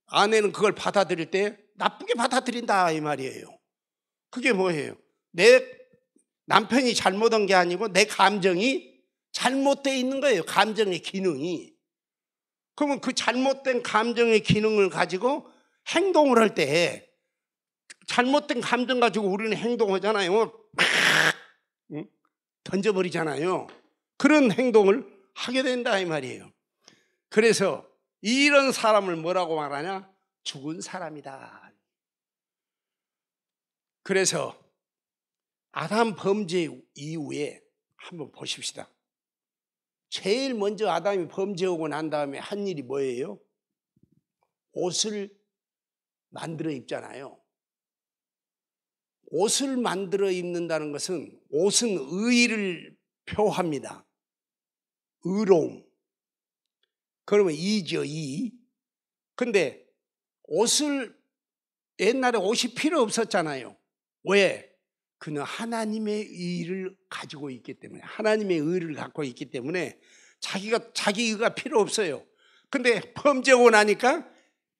아내는 그걸 받아들일 때 나쁘게 받아들인다 이 말이에요. 그게 뭐예요? 내 남편이 잘못한 게 아니고 내 감정이 잘못되어 있는 거예요. 감정의 기능이. 그러면 그 잘못된 감정의 기능을 가지고 행동을 할 때, 잘못된 감정 가지고 우리는 행동하잖아요. 막 던져버리잖아요. 그런 행동을 하게 된다 이 말이에요. 그래서 이런 사람을 뭐라고 말하냐? 죽은 사람이다. 그래서 아담 범죄 이후에 한번 보십시다. 제일 먼저 아담이 범죄하고 난 다음에 한 일이 뭐예요? 옷을 만들어 입잖아요. 옷을 만들어 입는다는 것은, 옷은 의를 표합니다. 의로움. 그러면 이죠, 이. 근데 옷을, 옛날에 옷이 필요 없었잖아요. 왜? 그는 하나님의 의를 가지고 있기 때문에, 하나님의 의를 갖고 있기 때문에 자기 의가 필요 없어요. 근데 범죄하고 나니까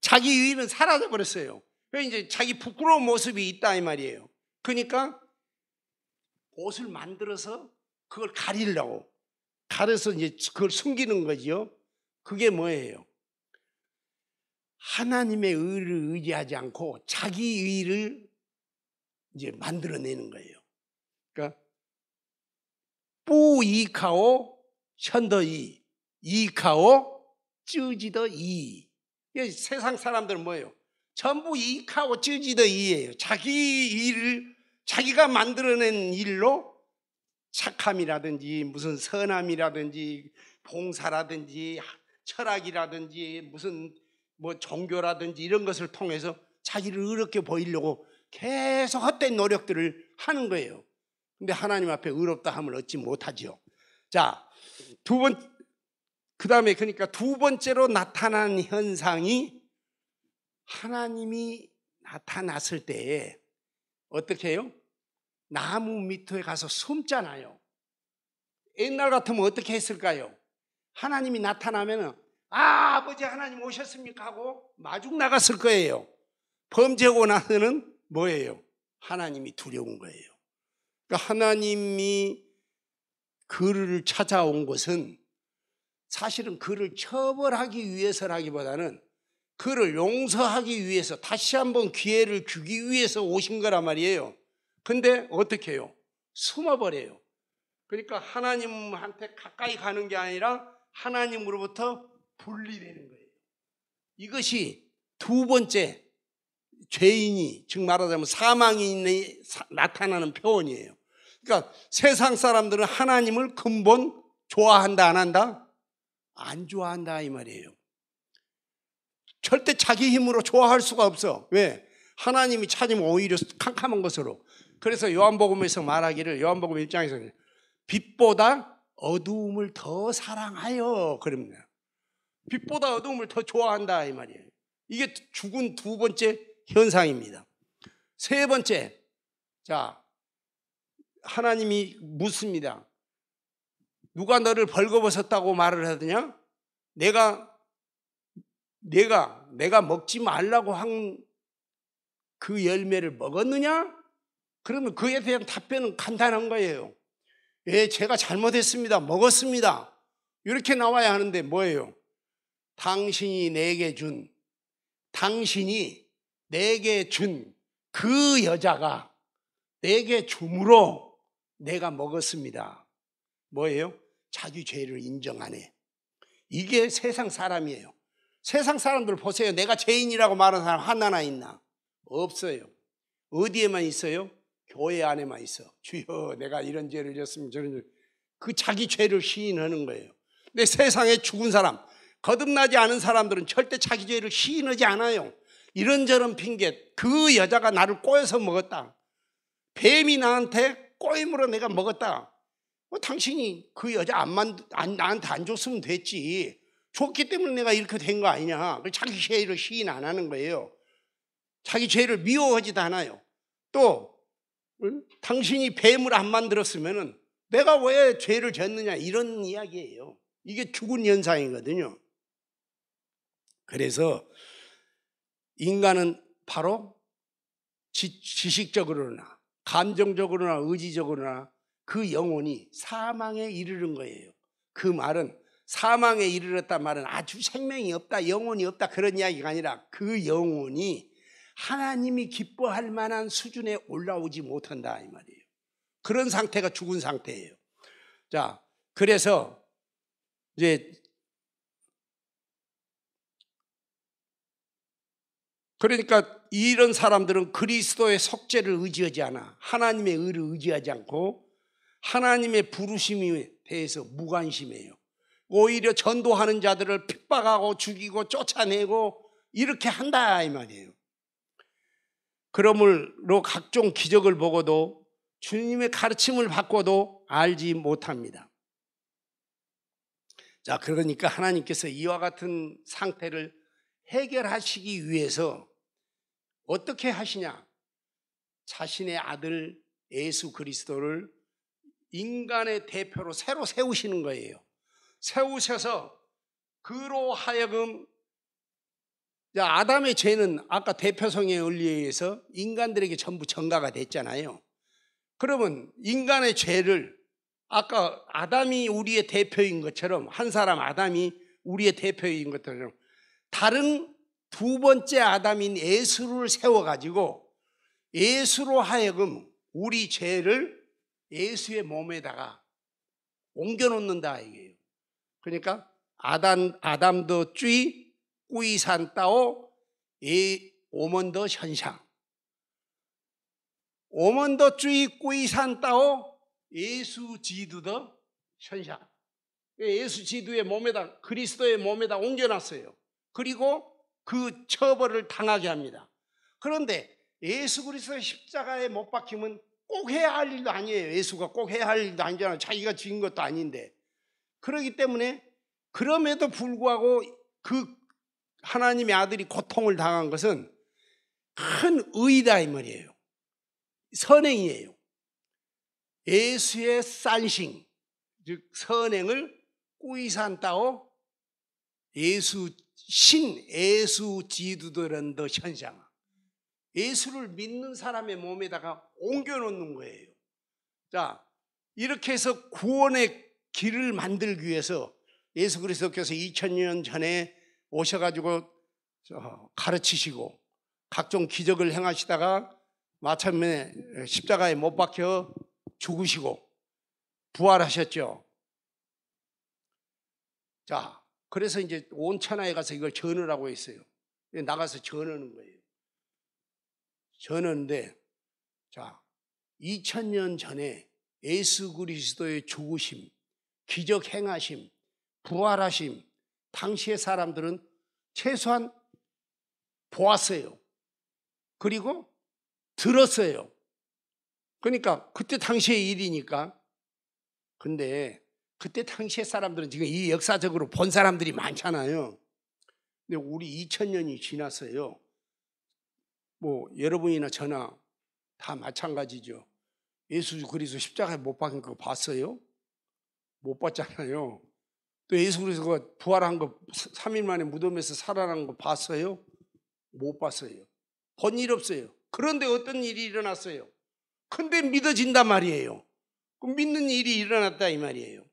자기 의는 사라져 버렸어요. 왜? 이제 자기 부끄러운 모습이 있다 이 말이에요. 그러니까 옷을 만들어서 그걸 가리려고, 가려서 이제 그걸 숨기는 거죠. 그게 뭐예요? 하나님의 의를 의지하지 않고 자기 의를 이제 만들어내는 거예요. 그러니까 뿌이카오 현더이, 이카오 쯔지더이. 세상 사람들은 뭐예요? 전부 이카오 쯔지더이예요. 자기 일을 자기가 만들어낸 일로 착함이라든지 무슨 선함이라든지 봉사라든지 철학이라든지 무슨 종교라든지 이런 것을 통해서 자기를 의롭게 보이려고 계속 헛된 노력들을 하는 거예요. 근데 하나님 앞에 의롭다 함을 얻지 못하죠. 자, 그 다음에 그러니까 두 번째로 나타난 현상이 하나님이 나타났을 때에 어떻게 해요? 나무 밑에 가서 숨잖아요. 옛날 같으면 어떻게 했을까요? 하나님이 나타나면은 아버지 하나님 오셨습니까? 하고 마중 나갔을 거예요. 범죄하고 나서는 뭐예요? 하나님이 두려운 거예요. 그러니까 하나님이 그를 찾아온 것은 사실은 그를 처벌하기 위해서라기보다는 그를 용서하기 위해서 다시 한번 기회를 주기 위해서 오신 거란 말이에요. 근데 어떻게 해요? 숨어버려요. 그러니까 하나님한테 가까이 가는 게 아니라 하나님으로부터 분리되는 거예요. 이것이 두 번째 죄인이, 즉 말하자면 사망이 나타나는 표현이에요. 그러니까 세상 사람들은 하나님을 근본 좋아한다 안 한다? 안 좋아한다 이 말이에요. 절대 자기 힘으로 좋아할 수가 없어. 왜? 하나님이 찾으면 오히려 캄캄한 것으로. 그래서 요한복음에서 말하기를, 요한복음 1장에서 빛보다 어두움을 더 사랑하여 그럽니다. 빛보다 어두움을 더 좋아한다 이 말이에요. 이게 죽은 두 번째 현상입니다. 세 번째, 자, 하나님이 묻습니다. 누가 너를 벌거벗었다고 말을 하더냐? 내가 먹지 말라고 한 그 열매를 먹었느냐? 그러면 그에 대한 답변은 간단한 거예요. 예, 제가 잘못했습니다. 먹었습니다. 이렇게 나와야 하는데 뭐예요? 당신이 내게 준 그 여자가 내게 줌으로 내가 먹었습니다. 뭐예요? 자기 죄를 인정하네. 이게 세상 사람이에요. 세상 사람들 보세요. 내가 죄인이라고 말하는 사람 하나나 있나? 없어요. 어디에만 있어요? 교회 안에만 있어. 주여 내가 이런 죄를 졌으면 저런 죄. 그 자기 죄를 시인하는 거예요. 근데 세상에 죽은 사람, 거듭나지 않은 사람들은 절대 자기 죄를 시인하지 않아요. 이런저런 핑계, 그 여자가 나를 꼬여서 먹었다. 뱀이 나한테 꼬임으로 내가 먹었다. 당신이 그 여자 나한테 안 줬으면 됐지. 줬기 때문에 내가 이렇게 된 거 아니냐. 자기 죄를 시인 안 하는 거예요. 자기 죄를 미워하지도 않아요. 또 당신이 뱀을 안 만들었으면 내가 왜 죄를 졌느냐 이런 이야기예요. 이게 죽은 현상이거든요. 그래서 인간은 바로 지식적으로나 감정적으로나 의지적으로나 그 영혼이 사망에 이르는 거예요. 그 말은 사망에 이르렀단 말은 아주 생명이 없다, 영혼이 없다 그런 이야기가 아니라 그 영혼이 하나님이 기뻐할 만한 수준에 올라오지 못한다 이 말이에요. 그런 상태가 죽은 상태예요. 자, 그래서 이제 그러니까 이런 사람들은 그리스도의 속죄를 의지하지 않아. 하나님의 의를 의지하지 않고 하나님의 부르심에 대해서 무관심해요. 오히려 전도하는 자들을 핍박하고 죽이고 쫓아내고 이렇게 한다 이 말이에요. 그러므로 각종 기적을 보고도 주님의 가르침을 받고도 알지 못합니다. 자, 그러니까 하나님께서 이와 같은 상태를 해결하시기 위해서 어떻게 하시냐? 자신의 아들 예수 그리스도를 인간의 대표로 새로 세우시는 거예요. 세우셔서 그로 하여금 아담의 죄는 아까 대표성의 원리에 의해서 인간들에게 전부 전가가 됐잖아요. 그러면 인간의 죄를 아까 아담이 우리의 대표인 것처럼 한 사람 아담이 우리의 대표인 것처럼 다른 두 번째 아담인 예수를 세워가지고 예수로 하여금 우리 죄를 예수의 몸에다가 옮겨놓는다 이게요. 그러니까 아담도 쥐 꾸이산따오 오먼더 현상 오먼더 쥐 꾸이산따오 예수 지두더 현상 예수 지두의 몸에다 그리스도의 몸에다 옮겨놨어요. 그리고 그 처벌을 당하게 합니다. 그런데 예수 그리스도의 십자가에 못 박히면 꼭 해야 할 일도 아니에요. 예수가 꼭 해야 할 일도 아니잖아요. 자기가 지은 것도 아닌데 그렇기 때문에 그럼에도 불구하고 그 하나님의 아들이 고통을 당한 것은 큰 의다 이 말이에요. 선행이에요. 예수의 산싱, 즉 선행을 꾸이산따오 예수 지두드런더 현상. 예수를 믿는 사람의 몸에다가 옮겨놓는 거예요. 자, 이렇게 해서 구원의 길을 만들기 위해서 예수 그리스도께서 2000년 전에 오셔가지고 가르치시고 각종 기적을 행하시다가 마침내 십자가에 못 박혀 죽으시고 부활하셨죠. 자, 그래서 이제 온 천하에 가서 이걸 전하라고 했어요. 나가서 전하는 거예요. 전하는데, 자, 2000년 전에 예수 그리스도의 죽으심, 기적 행하심, 부활하심, 당시의 사람들은 최소한 보았어요. 그리고 들었어요. 그러니까 그때 당시의 일이니까. 근데 그때 당시의 사람들은 지금 이 역사적으로 본 사람들이 많잖아요. 근데 우리 2000년이 지났어요. 뭐 여러분이나 저나 다 마찬가지죠. 예수 그리스도 십자가에 못 박힌 거 봤어요? 못 봤잖아요. 또 예수 그리스도가 부활한 거 3일 만에 무덤에서 살아난 거 봤어요? 못 봤어요. 본 일 없어요. 그런데 어떤 일이 일어났어요? 근데 믿어진단 말이에요. 그럼 믿는 일이 일어났다 이 말이에요.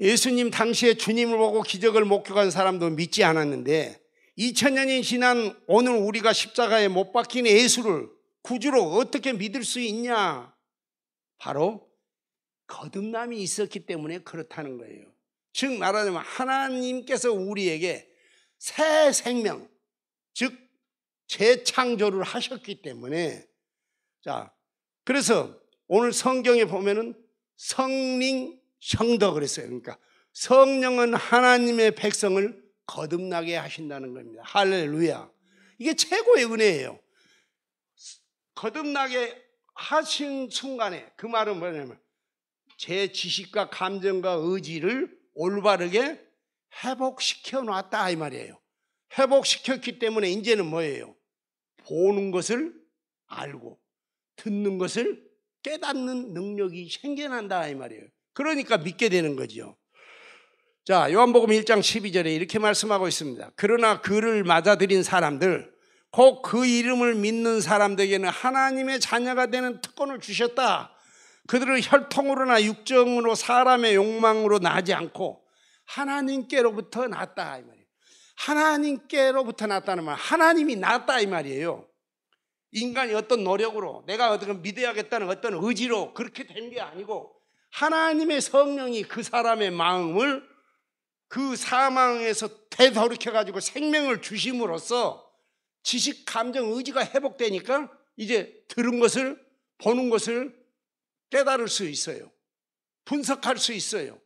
예수님 당시에 주님을 보고 기적을 목격한 사람도 믿지 않았는데 2000년이 지난 오늘 우리가 십자가에 못 박힌 예수를 구주로 어떻게 믿을 수 있냐? 바로 거듭남이 있었기 때문에 그렇다는 거예요. 즉 말하자면 하나님께서 우리에게 새 생명, 즉 재창조를 하셨기 때문에, 자, 그래서 오늘 성경에 보면은 성령 성도 그랬어요. 그러니까 성령은 하나님의 백성을 거듭나게 하신다는 겁니다. 할렐루야. 이게 최고의 은혜예요. 거듭나게 하신 순간에 그 말은 뭐냐면 제 지식과 감정과 의지를 올바르게 회복시켜 놨다 이 말이에요. 회복시켰기 때문에 이제는 뭐예요? 보는 것을 알고 듣는 것을 깨닫는 능력이 생겨난다 이 말이에요. 그러니까 믿게 되는 거죠. 자, 요한복음 1장 12절에 이렇게 말씀하고 있습니다. 그러나 그를 맞아들인 사람들, 곧 그 이름을 믿는 사람들에게는 하나님의 자녀가 되는 특권을 주셨다. 그들을 혈통으로나 육정으로 사람의 욕망으로 나지 않고 하나님께로부터 났다 이 말이에요. 하나님께로부터 났다는 말, 하나님이 났다 이 말이에요. 인간이 어떤 노력으로 내가 어떤 믿어야겠다는 어떤 의지로 그렇게 된 게 아니고 하나님의 성령이 그 사람의 마음을 그 사망에서 되돌이켜가지고 생명을 주심으로써 지식, 감정, 의지가 회복되니까 이제 들은 것을, 보는 것을 깨달을 수 있어요. 분석할 수 있어요.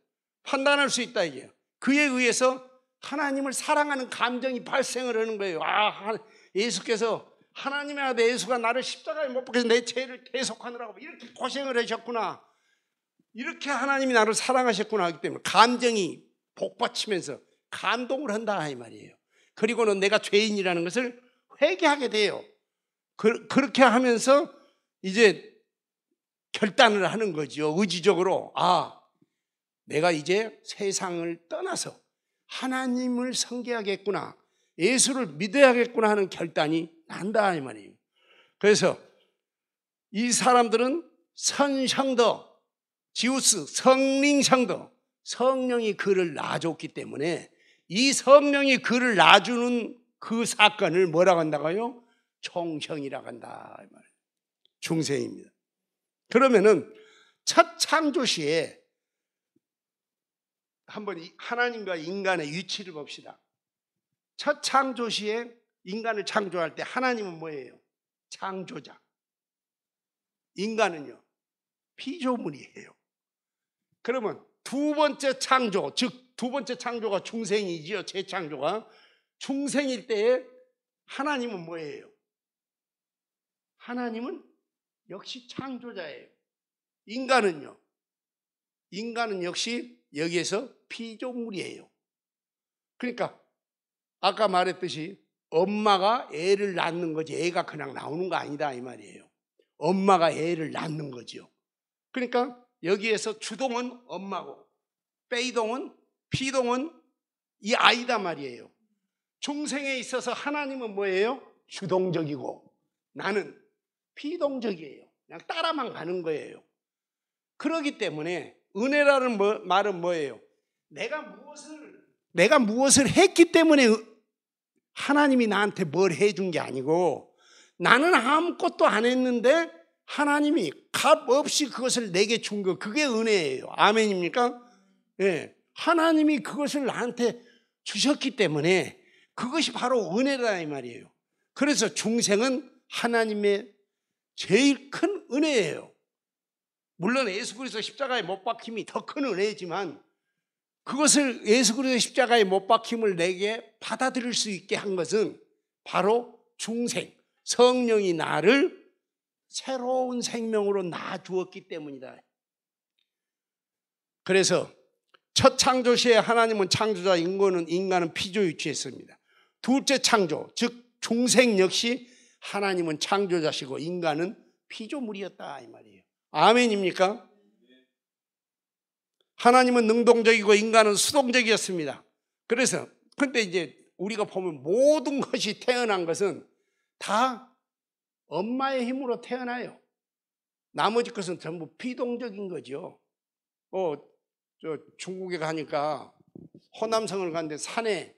판단할 수 있다 이게요. 그에 의해서 하나님을 사랑하는 감정이 발생을 하는 거예요. 아, 예수께서 하나님의 아들 예수가 나를 십자가에 못 박혀서 내 죄를 대속하느라고 이렇게 고생을 하셨구나. 이렇게 하나님이 나를 사랑하셨구나 하기 때문에 감정이 복받치면서 감동을 한다 이 말이에요. 그리고는 내가 죄인이라는 것을 회개하게 돼요. 그렇게 하면서 이제 결단을 하는 거죠. 의지적으로 아, 내가 이제 세상을 떠나서 하나님을 섬겨야겠구나, 예수를 믿어야겠구나 하는 결단이 난다 이 말이에요. 그래서 이 사람들은 선성도, 지우스, 성령성도, 성령이 그를 놔줬기 때문에 이 성령이 그를 놔주는 그 사건을 뭐라고 한다고요? 총성이라고 한다 이 말이에요. 중생입니다. 그러면은 첫 창조 시에 한번 하나님과 인간의 위치를 봅시다. 첫 창조 시에 인간을 창조할 때 하나님은 뭐예요? 창조자. 인간은요, 피조물이에요. 그러면 두 번째 창조, 즉 두 번째 창조가 중생이지요. 재창조가. 중생일 때에 하나님은 뭐예요? 하나님은 역시 창조자예요. 인간은요, 인간은 역시 여기에서 피조물이에요. 그러니까 아까 말했듯이 엄마가 애를 낳는 거지 애가 그냥 나오는 거 아니다 이 말이에요. 엄마가 애를 낳는 거죠. 그러니까 여기에서 주동은 엄마고 빼이동은 피동은 이 아이다 말이에요. 중생에 있어서 하나님은 뭐예요? 주동적이고 나는 피동적이에요. 그냥 따라만 가는 거예요. 그렇기 때문에 은혜라는 말은 뭐예요? 내가 무엇을 했기 때문에 하나님이 나한테 뭘 해준 게 아니고 나는 아무것도 안 했는데 하나님이 값 없이 그것을 내게 준 거, 그게 은혜예요. 아멘입니까? 예. 하나님이 그것을 나한테 주셨기 때문에 그것이 바로 은혜다 이 말이에요. 그래서 중생은 하나님의 제일 큰 은혜예요. 물론 예수 그리스도 십자가에 못 박힘이 더 큰 은혜지만 그것을 예수 그리스도 십자가에 못 박힘을 내게 받아들일 수 있게 한 것은 바로 중생, 성령이 나를 새로운 생명으로 낳아 주었기 때문이다. 그래서 첫 창조 시에 하나님은 창조자, 인간은 피조에 취했습니다. 둘째 창조, 즉 중생 역시 하나님은 창조자시고 인간은 피조물이었다 이 말이에요. 아멘입니까? 하나님은 능동적이고 인간은 수동적이었습니다. 그래서 근데 이제 우리가 보면 모든 것이 태어난 것은 다 엄마의 힘으로 태어나요. 나머지 것은 전부 피동적인 거죠. 저 중국에 가니까 호남성을 갔는데 산에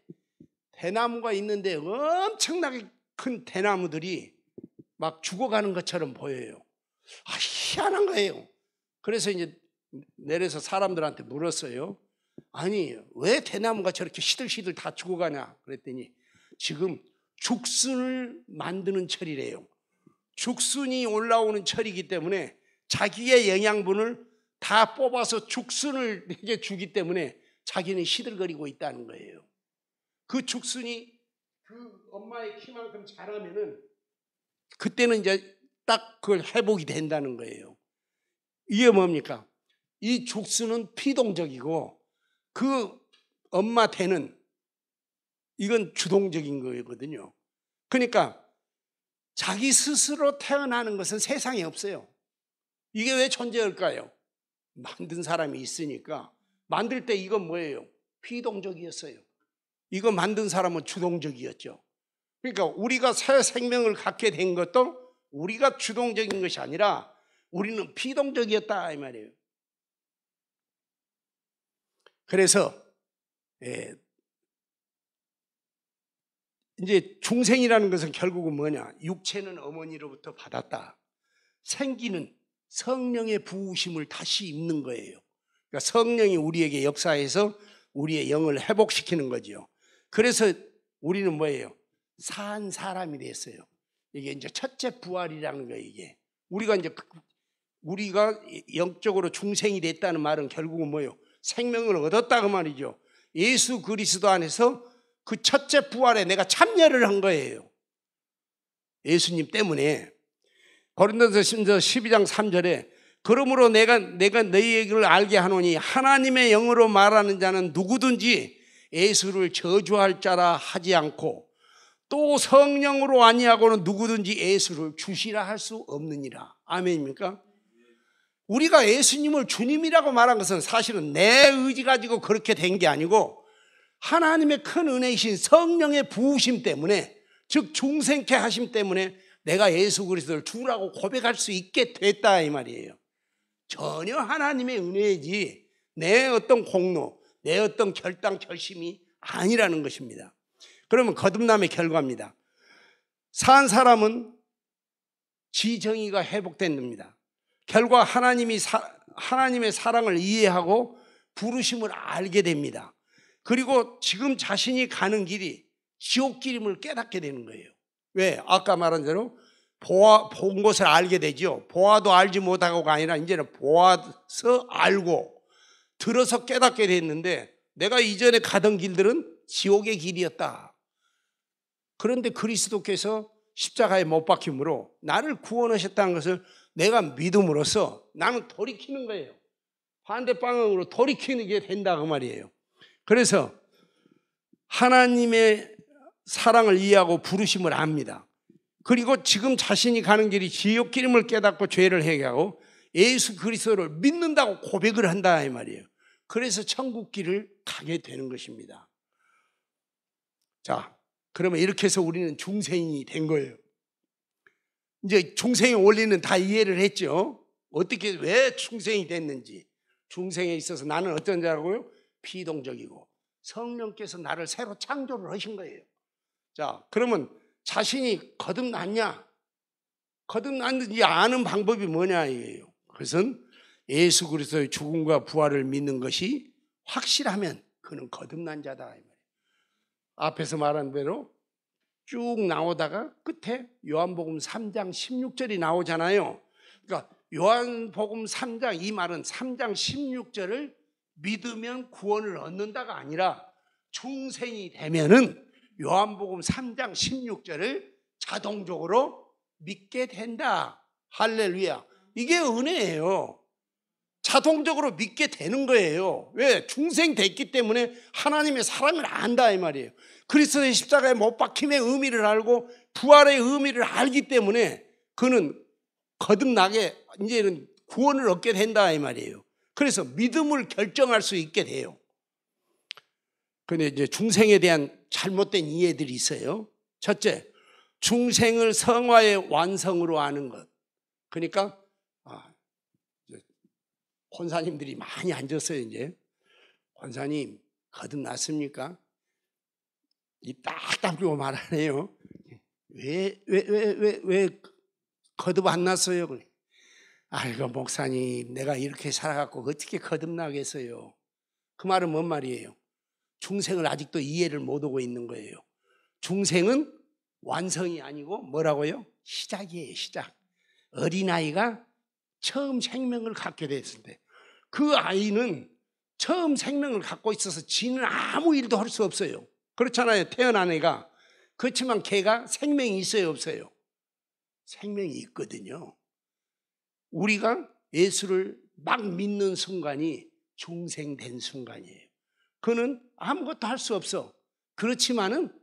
대나무가 있는데 엄청나게 큰 대나무들이 막 죽어가는 것처럼 보여요. 희한한 거예요. 그래서 이제 내려서 사람들한테 물었어요. 아니 왜 대나무가 저렇게 시들시들 다 죽어가냐 그랬더니 지금 죽순을 만드는 철이래요. 죽순이 올라오는 철이기 때문에 자기의 영양분을 다 뽑아서 죽순을 내게 주기 때문에 자기는 시들거리고 있다는 거예요. 그 죽순이 그 엄마의 키만큼 자라면은 그때는 이제 딱 그걸 회복이 된다는 거예요. 이게 뭡니까? 이 죽순은 피동적이고 그 엄마 태는 이건 주동적인 거거든요. 그러니까 자기 스스로 태어나는 것은 세상에 없어요. 이게 왜 존재할까요? 만든 사람이 있으니까. 만들 때 이건 뭐예요? 피동적이었어요. 이거 만든 사람은 주동적이었죠. 그러니까 우리가 새 생명을 갖게 된 것도 우리가 주동적인 것이 아니라 우리는 피동적이었다 이 말이에요. 그래서 이제 중생이라는 것은 결국은 뭐냐? 육체는 어머니로부터 받았다. 생기는 성령의 부으심을 다시 입는 거예요. 그러니까 성령이 우리에게 역사해서 우리의 영을 회복시키는 거죠. 그래서 우리는 뭐예요? 산 사람이 됐어요. 이게 이제 첫째 부활이라는 거예요. 이게 우리가 영적으로 중생이 됐다는 말은 결국은 뭐예요? 생명을 얻었다 그 말이죠. 예수 그리스도 안에서 그 첫째 부활에 내가 참여를 한 거예요. 예수님 때문에. 고린도전서 12장 3절에 그러므로 내가 너희에게 알게 하노니 하나님의 영으로 말하는 자는 누구든지 예수를 저주할 자라 하지 않고 또 성령으로 아니하고는 누구든지 예수를 주시라 할 수 없느니라. 아멘입니까? 우리가 예수님을 주님이라고 말한 것은 사실은 내 의지 가지고 그렇게 된 게 아니고 하나님의 큰 은혜이신 성령의 부으심 때문에, 즉 중생케 하심 때문에 내가 예수 그리스도를 주라고 고백할 수 있게 됐다 이 말이에요. 전혀 하나님의 은혜이지 내 어떤 공로, 내 어떤 결단, 결심이 아니라는 것입니다. 그러면 거듭남의 결과입니다. 산 사람은 지정의가 회복됩니다. 결과 하나님의 사랑을 이해하고 부르심을 알게 됩니다. 그리고 지금 자신이 가는 길이 지옥길임을 깨닫게 되는 거예요. 왜? 아까 말한 대로 본 것을 알게 되죠. 보아도 알지 못하고가 아니라 이제는 보아서 알고 들어서 깨닫게 됐는데 내가 이전에 가던 길들은 지옥의 길이었다. 그런데 그리스도께서 십자가에 못 박힘으로 나를 구원하셨다는 것을 내가 믿음으로써 나는 돌이키는 거예요. 반대 방향으로 돌이키는 게 된다 그 말이에요. 그래서 하나님의 사랑을 이해하고 부르심을 압니다. 그리고 지금 자신이 가는 길이 지옥길임을 깨닫고 죄를 회개하고 예수 그리스도를 믿는다고 고백을 한다 이 말이에요. 그래서 천국 길을 가게 되는 것입니다. 자, 그러면 이렇게 해서 우리는 중생이 된 거예요. 이제 중생의 원리는 다 이해를 했죠. 어떻게 왜 중생이 됐는지. 중생에 있어서 나는 어떤 자라고요? 비동적이고 성령께서 나를 새로 창조를 하신 거예요. 자, 그러면 자신이 거듭났냐? 거듭났는지 아는 방법이 뭐냐 이거예요. 그것은 예수 그리스도의 죽음과 부활을 믿는 것이 확실하면 그는 거듭난 자다 이 말이에요. 앞에서 말한 대로 쭉 나오다가 끝에 요한복음 3장 16절이 나오잖아요. 그러니까 요한복음 3장 이 말은 3장 16절을 믿으면 구원을 얻는다가 아니라 중생이 되면은 요한복음 3장 16절을 자동적으로 믿게 된다. 할렐루야. 이게 은혜예요. 자동적으로 믿게 되는 거예요. 왜? 중생 됐기 때문에 하나님의 사랑을 안다 이 말이에요. 그리스도의 십자가에 못 박힘의 의미를 알고 부활의 의미를 알기 때문에 그는 거듭나게 이제는 구원을 얻게 된다 이 말이에요. 그래서 믿음을 결정할 수 있게 돼요. 그런데 이제 중생에 대한 잘못된 이해들이 있어요. 첫째, 중생을 성화의 완성으로 아는 것. 그러니까 권사님들이 많이 앉았어요. 이제 권사님 거듭났습니까? 이 딱딱 그리고 말하네요. 왜 거듭 안 났어요? 그래. 아이고 목사님, 내가 이렇게 살아갖고 어떻게 거듭나겠어요? 그 말은 뭔 말이에요? 중생을 아직도 이해를 못하고 있는 거예요. 중생은 완성이 아니고 뭐라고요? 시작이에요. 시작. 어린아이가 처음 생명을 갖게 됐을 때 그 아이는 처음 생명을 갖고 있어서 지는 아무 일도 할 수 없어요. 그렇잖아요. 태어난 애가. 그렇지만 걔가 생명이 있어요? 없어요? 생명이 있거든요. 우리가 예수를 막 믿는 순간이 중생된 순간이에요. 그는 아무것도 할 수 없어. 그렇지만은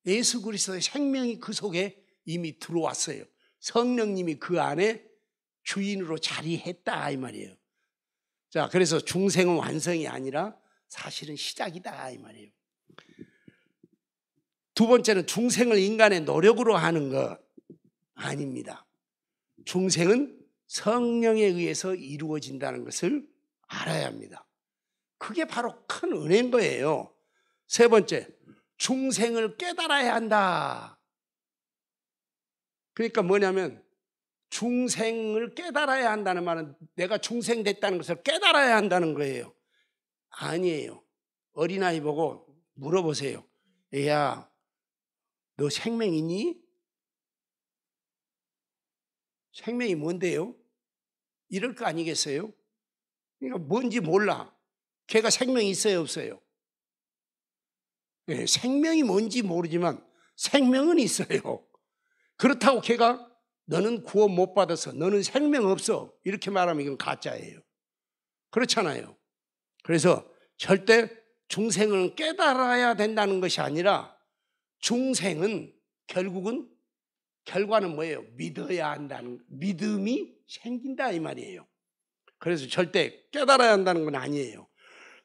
예수 그리스도의 생명이 그 속에 이미 들어왔어요. 성령님이 그 안에 주인으로 자리했다 이 말이에요. 자, 그래서 중생은 완성이 아니라 사실은 시작이다 이 말이에요. 두 번째는 중생을 인간의 노력으로 하는 것 아닙니다. 중생은 성령에 의해서 이루어진다는 것을 알아야 합니다. 그게 바로 큰 은혜인 거예요. 세 번째, 중생을 깨달아야 한다. 그러니까 뭐냐면 중생을 깨달아야 한다는 말은 내가 중생 됐다는 것을 깨달아야 한다는 거예요. 아니에요. 어린아이 보고 물어보세요. 애야, 너 생명 있니? 생명이 뭔데요? 이럴 거 아니겠어요? 그러니까 뭔지 몰라. 걔가 생명이 있어요, 없어요? 네, 생명이 뭔지 모르지만 생명은 있어요. 그렇다고 걔가 너는 구원 못 받아서 너는 생명 없어 이렇게 말하면 이건 가짜예요. 그렇잖아요. 그래서 절대 중생을 깨달아야 된다는 것이 아니라 중생은 결과는 뭐예요? 믿어야 한다는, 믿음이 생긴다 이 말이에요. 그래서 절대 깨달아야 한다는 건 아니에요.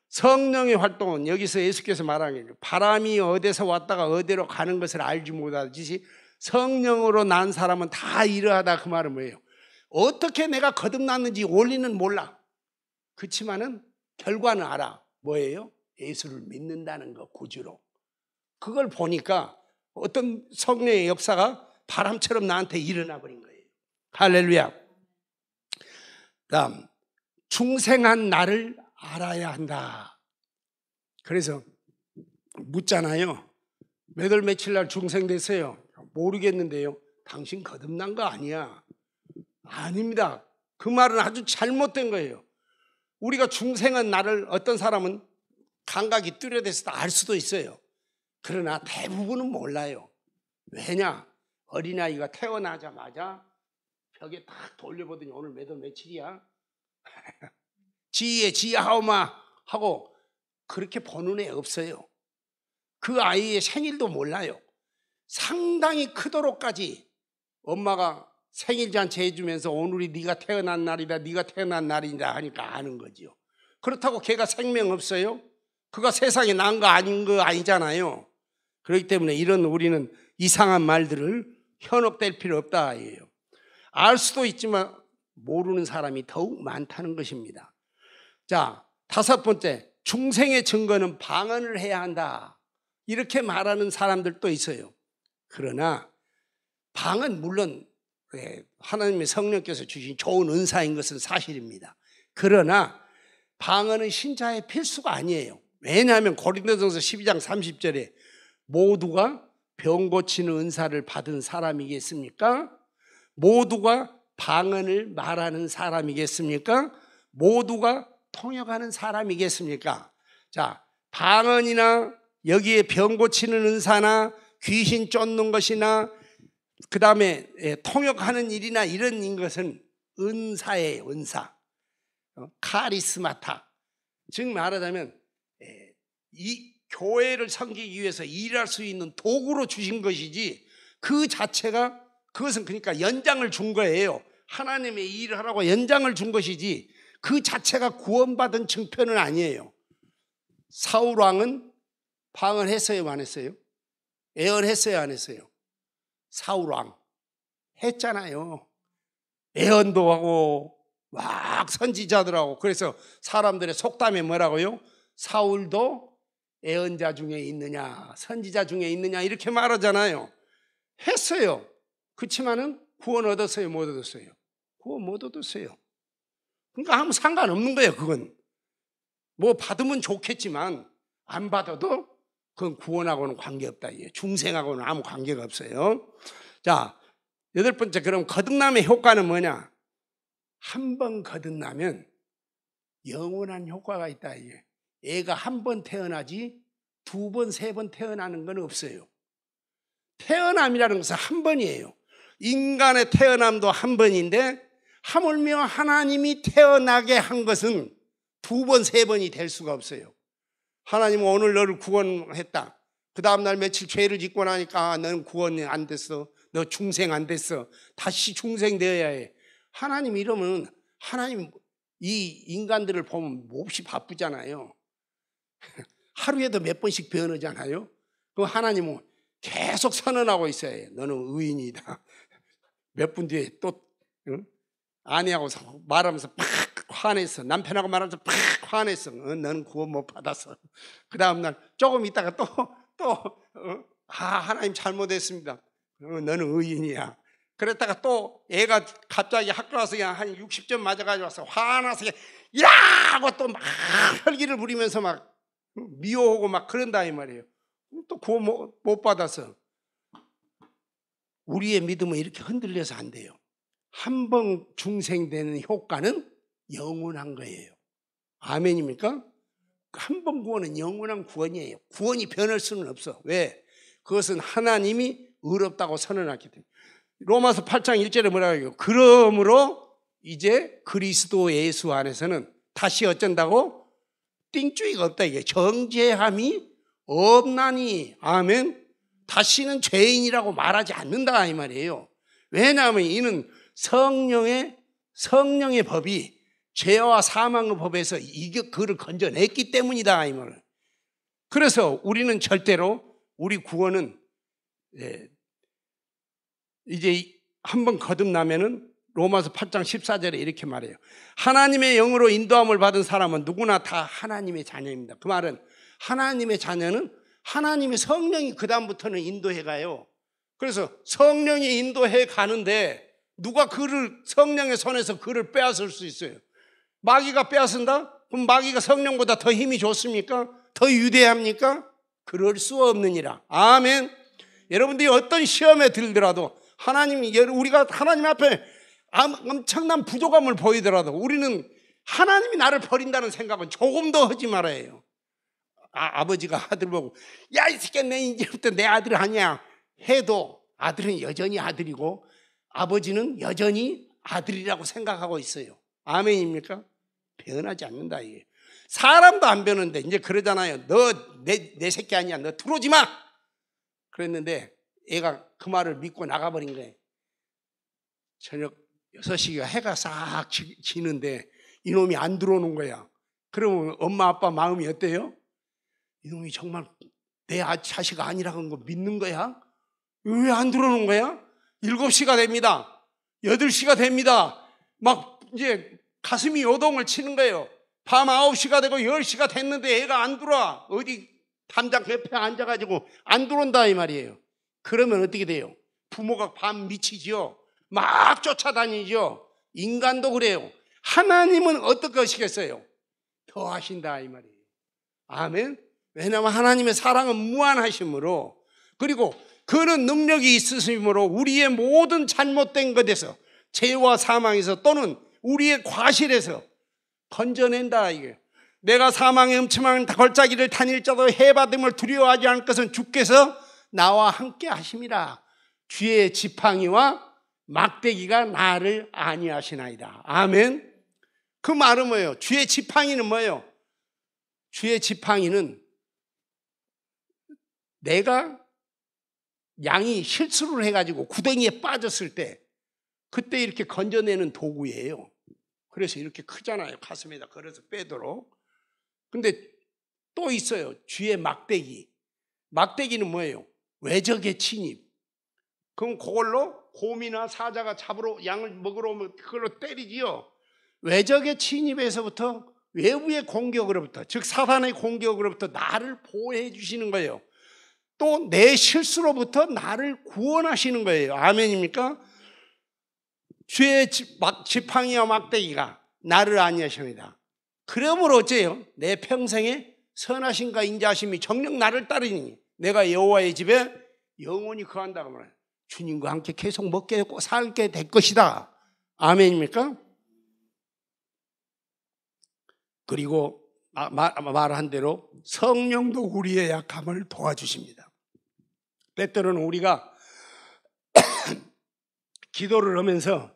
성령의 활동은 여기서 예수께서 말하는 게 바람이 어디서 왔다가 어디로 가는 것을 알지 못하듯이 성령으로 난 사람은 다 이러하다 그 말은 뭐예요? 어떻게 내가 거듭났는지 원리는 몰라. 그렇지만은 결과는 알아. 뭐예요? 예수를 믿는다는 거 구주로. 그걸 보니까 어떤 성령의 역사가 바람처럼 나한테 일어나 버린 거예요. 할렐루야. 다음, 중생한 나를 알아야 한다. 그래서 묻잖아요. 몇 월 며칠 날 중생 됐어요? 모르겠는데요. 당신 거듭난 거 아니야. 아닙니다. 그 말은 아주 잘못된 거예요. 우리가 중생한 나를 어떤 사람은 감각이 뚜렷해서 알 수도 있어요. 그러나 대부분은 몰라요. 왜냐? 어린아이가 태어나자마자 벽에 딱 돌려보더니 오늘 몇 월 며칠이야? 지혜 지하오마 하고 그렇게 보는 애 없어요. 그 아이의 생일도 몰라요. 상당히 크도록까지 엄마가 생일잔치 해주면서 오늘이 네가 태어난 날이다, 네가 태어난 날이다 하니까 아는 거지요. 그렇다고 걔가 생명 없어요? 그가 세상에 난 거 아닌 거 아니잖아요. 그렇기 때문에 이런 우리는 이상한 말들을 현혹될 필요 없다 이에요. 알 수도 있지만 모르는 사람이 더욱 많다는 것입니다. 자, 다섯 번째, 중생의 증거는 방언을 해야 한다. 이렇게 말하는 사람들도 있어요. 그러나 방언 물론 하나님의 성령께서 주신 좋은 은사인 것은 사실입니다. 그러나 방언은 신자의 필수가 아니에요. 왜냐하면 고린도전서 12장 30절에 모두가 병 고치는 은사를 받은 사람이겠습니까? 모두가 방언을 말하는 사람이겠습니까? 모두가 통역하는 사람이겠습니까? 자, 방언이나 여기에 병 고치는 은사나 귀신 쫓는 것이나 그 다음에 통역하는 일이나 이런 것은 은사예요. 은사. 카리스마타. 즉 말하자면 이 교회를 섬기기 위해서 일할 수 있는 도구로 주신 것이지 그 자체가 그것은 그러니까 연장을 준 거예요. 하나님의 일을 하라고 연장을 준 것이지 그 자체가 구원받은 증표는 아니에요. 사울 왕은 방언했어요, 안 했어요? 예언했어요, 안 했어요? 사울 왕 했잖아요. 예언도 하고 막 선지자들하고. 그래서 사람들의 속담에 뭐라고요? 사울도 예언자 중에 있느냐 선지자 중에 있느냐 이렇게 말하잖아요. 했어요. 그렇지만은 구원 얻었어요, 못 얻었어요? 구원 못 얻었어요. 그러니까 아무 상관없는 거예요. 그건 뭐 받으면 좋겠지만 안 받아도 그건 구원하고는 관계없다. 중생하고는 아무 관계가 없어요. 자, 여덟 번째, 그럼 거듭남의 효과는 뭐냐? 한 번 거듭나면 영원한 효과가 있다. 애가 한 번 태어나지 두 번, 세 번 태어나는 건 없어요. 태어남이라는 것은 한 번이에요. 인간의 태어남도 한 번인데 하물며 하나님이 태어나게 한 것은 두 번, 세 번이 될 수가 없어요. 하나님은 오늘 너를 구원했다. 그 다음날 며칠 죄를 짓고 나니까 너는 구원이 안 됐어. 너 중생 안 됐어. 다시 중생 되어야 해. 하나님 이러면 하나님 이 인간들을 보면 몹시 바쁘잖아요. 하루에도 몇 번씩 변하잖아요. 그럼 하나님은 계속 선언하고 있어야 해요. 너는 의인이다. 몇 분 뒤에 또 아내하고 말하면서 팍 화냈어. 남편하고 말하면서 팍 화냈어. 너는 구원 못 받았어. 그 다음날 조금 있다가 하나님 잘못했습니다. 너는 의인이야. 그랬다가 또 애가 갑자기 학교 와서 그냥 한 60점 맞아가지고 와서 화나서 야! 하고 또 막 혈기를 부리면서 막 미워하고 막 그런다 이 말이에요. 또 구원 못 받았어. 우리의 믿음은 이렇게 흔들려서 안 돼요. 한 번 중생되는 효과는 영원한 거예요. 아멘입니까? 한 번 구원은 영원한 구원이에요. 구원이 변할 수는 없어. 왜? 그것은 하나님이 의롭다고 선언했기 때문에. 로마서 8장 1절에 뭐라고 해요? 그러므로 이제 그리스도 예수 안에서는 다시 어쩐다고? 띵주의가 없다. 이게 정죄함이 없나니. 아멘. 다시는 죄인이라고 말하지 않는다 이 말이에요. 왜냐하면 이는 성령의 법이 죄와 사망의 법에서 그를 건져냈기 때문이다 이 말. 그래서 우리는 절대로 우리 구원은 이제 한번 거듭나면은 로마서 8장 14절에 이렇게 말해요. 하나님의 영으로 인도함을 받은 사람은 누구나 다 하나님의 자녀입니다. 그 말은 하나님의 자녀는 하나님의 성령이 그 다음부터는 인도해 가요. 그래서 성령이 인도해 가는데 누가 성령의 손에서 그를 빼앗을 수 있어요? 마귀가 빼앗은다? 그럼 마귀가 성령보다 더 힘이 좋습니까? 더 위대합니까? 그럴 수 없느니라. 아멘. 여러분들이 어떤 시험에 들더라도 우리가 하나님 앞에 엄청난 부족함을 보이더라도 우리는 하나님이 나를 버린다는 생각은 조금도 하지 말아야 해요. 아버지가 아들 보고 야 이 새끼야 내 이제부터 내 아들 아니야 해도 아들은 여전히 아들이고 아버지는 여전히 아들이라고 생각하고 있어요. 아멘입니까? 변하지 않는다 이게. 사람도 안 변하는데 이제 그러잖아요. 너 내 새끼 아니야. 너 들어오지 마. 그랬는데 애가 그 말을 믿고 나가버린 거예요. 저녁 6시가 해가 싹 지는데 이놈이 안 들어오는 거야. 그러면 엄마 아빠 마음이 어때요? 이놈이 정말 내 자식 아니라는 거 믿는 거야? 왜 안 들어오는 거야? 7시가 됩니다. 8시가 됩니다. 막 이제 가슴이 요동을 치는 거예요. 밤 9시가 되고 10시가 됐는데 애가 안 들어와. 어디 담장 옆에 앉아가지고 안 들어온다 이 말이에요. 그러면 어떻게 돼요? 부모가 밤 미치죠. 막 쫓아다니죠. 인간도 그래요. 하나님은 어떻게 하시겠어요? 더 하신다 이 말이에요. 아멘. 왜냐하면 하나님의 사랑은 무한하심으로, 그리고 그는 능력이 있으심으로 우리의 모든 잘못된 것에서, 죄와 사망에서 또는 우리의 과실에서 건져낸다 이게. 내가 사망의 음침한 걸짜기를 다닐자도 해받음을 두려워하지 않을 것은 주께서 나와 함께 하심이라. 주의 지팡이와 막대기가 나를 안위하시나이다. 아멘. 그 말은 뭐예요? 주의 지팡이는 뭐예요? 주의 지팡이는 내가 양이 실수를 해가지고 구덩이에 빠졌을 때 그때 이렇게 건져내는 도구예요. 그래서 이렇게 크잖아요. 가슴에다 걸어서 빼도록. 근데 또 있어요. 주의 막대기. 막대기는 뭐예요? 외적의 침입. 그럼 그걸로 곰이나 사자가 잡으러 양을 먹으러 오면 그걸로 때리지요. 외적의 침입에서부터, 외부의 공격으로부터, 즉 사단의 공격으로부터 나를 보호해 주시는 거예요. 또 내 실수로부터 나를 구원하시는 거예요. 아멘입니까? 주의 지팡이와 막대기가 나를 안위하십니다. 그러므로 어째요? 내 평생에 선하심과 인자하심이 정녕 나를 따르니 내가 여호와의 집에 영원히 거한다고 말해요. 주님과 함께 계속 먹게 살게 될 것이다. 아멘입니까? 그리고 말한 대로 성령도 우리의 약함을 도와주십니다. 때때로는 우리가 기도를 하면서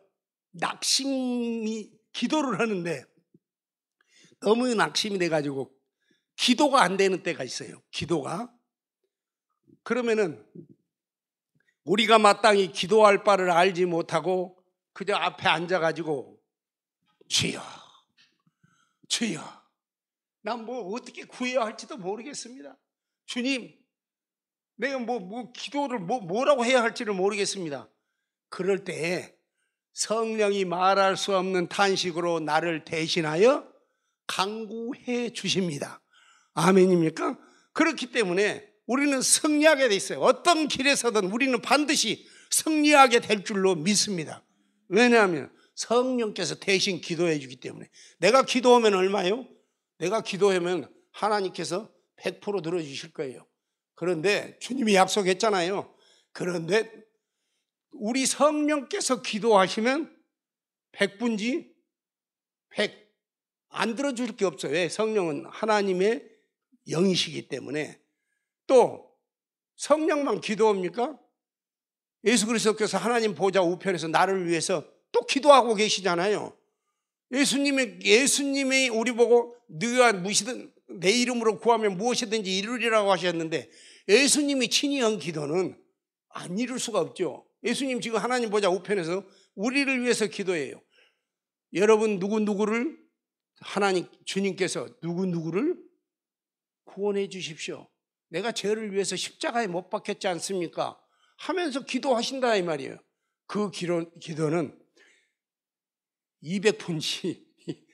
기도를 하는데 너무 낙심이 돼가지고 기도가 안 되는 때가 있어요. 기도가. 그러면은 우리가 마땅히 기도할 바를 알지 못하고 그저 앞에 앉아가지고 주여, 주여, 난 뭐 어떻게 구해야 할지도 모르겠습니다. 주님, 내가 기도를 뭐라고 해야 할지를 모르겠습니다. 그럴 때 성령이 말할 수 없는 탄식으로 나를 대신하여 간구해 주십니다. 아멘입니까? 그렇기 때문에 우리는 승리하게 돼 있어요. 어떤 길에서든 우리는 반드시 승리하게 될 줄로 믿습니다. 왜냐하면 성령께서 대신 기도해 주기 때문에. 내가 기도하면 얼마요? 내가 기도하면 하나님께서 100% 들어주실 거예요. 그런데 주님이 약속했잖아요. 그런데 우리 성령께서 기도하시면 100분지 100 안 들어줄 게 없어요. 왜? 성령은 하나님의 영이시기 때문에. 또 성령만 기도합니까? 예수 그리스도께서 하나님 보좌 우편에서 나를 위해서 또 기도하고 계시잖아요. 예수님이 우리 보고 네가 무엇이든 내 이름으로 구하면 무엇이든지 이루리라고 하셨는데, 예수님이 친히 한 기도는 안 이룰 수가 없죠. 예수님 지금 하나님 보좌 우편에서 우리를 위해서 기도해요. 여러분 누구누구를, 주님께서 누구누구를 구원해 주십시오. 내가 죄를 위해서 십자가에 못 박혔지 않습니까? 하면서 기도하신다 이 말이에요. 그 기도는 200분씩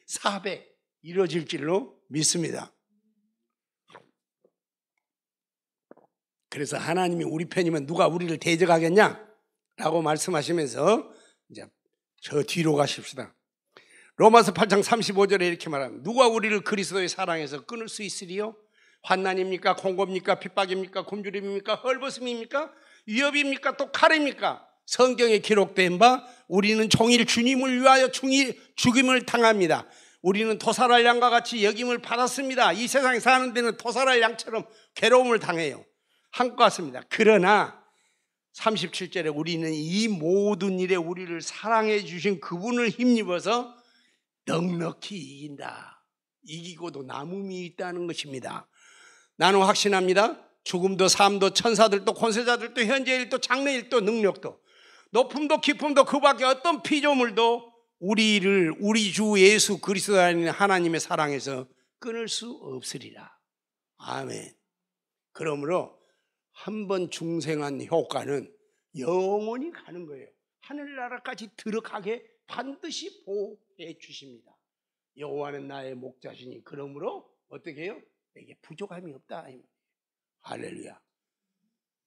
400 이루어질 줄로 믿습니다. 그래서 하나님이 우리 편이면 누가 우리를 대적하겠냐? 라고 말씀하시면서 이제 저 뒤로 가십시다. 로마서 8장 35절에 이렇게 말합니다. 누가 우리를 그리스도의 사랑에서 끊을 수 있으리요? 환난입니까? 공고입니까? 핍박입니까? 굶주림입니까? 헐벗음입니까? 위협입니까? 또 칼입니까? 성경에 기록된 바 우리는 종일 주님을 위하여 죽임을 당합니다. 우리는 토살할 양과 같이 여김을 받았습니다. 이 세상에 사는 데는 토살할 양처럼 괴로움을 당해요. 한것 같습니다. 그러나 37절에 우리는 이 모든 일에 우리를 사랑해 주신 그분을 힘입어서 넉넉히 이긴다. 이기고도 남음이 있다는 것입니다. 나는 확신합니다. 죽음도 삶도 천사들도 권세자들도 현재일도 장래일도 능력도 높음도 깊음도 그 밖에 어떤 피조물도 우리를 우리 주 예수 그리스도 안에 하나님의 사랑에서 끊을 수 없으리라. 아멘. 그러므로 한번 중생한 효과는 영원히 가는 거예요. 하늘나라까지 들어가게 반드시 보호해 주십니다. 여호와는 나의 목자시니 그러므로 어떻게 해요? 내게 부족함이 없다. 할렐루야.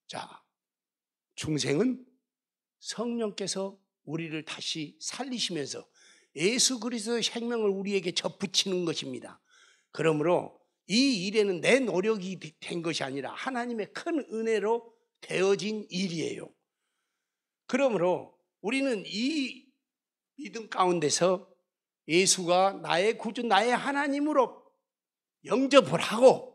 자, 중생은 성령께서 우리를 다시 살리시면서 예수 그리스도의 생명을 우리에게 접붙이는 것입니다. 그러므로 이 일에는 내 노력이 된 것이 아니라 하나님의 큰 은혜로 되어진 일이에요. 그러므로 우리는 이 믿음 가운데서 예수가 나의 구주, 나의 하나님으로 영접을 하고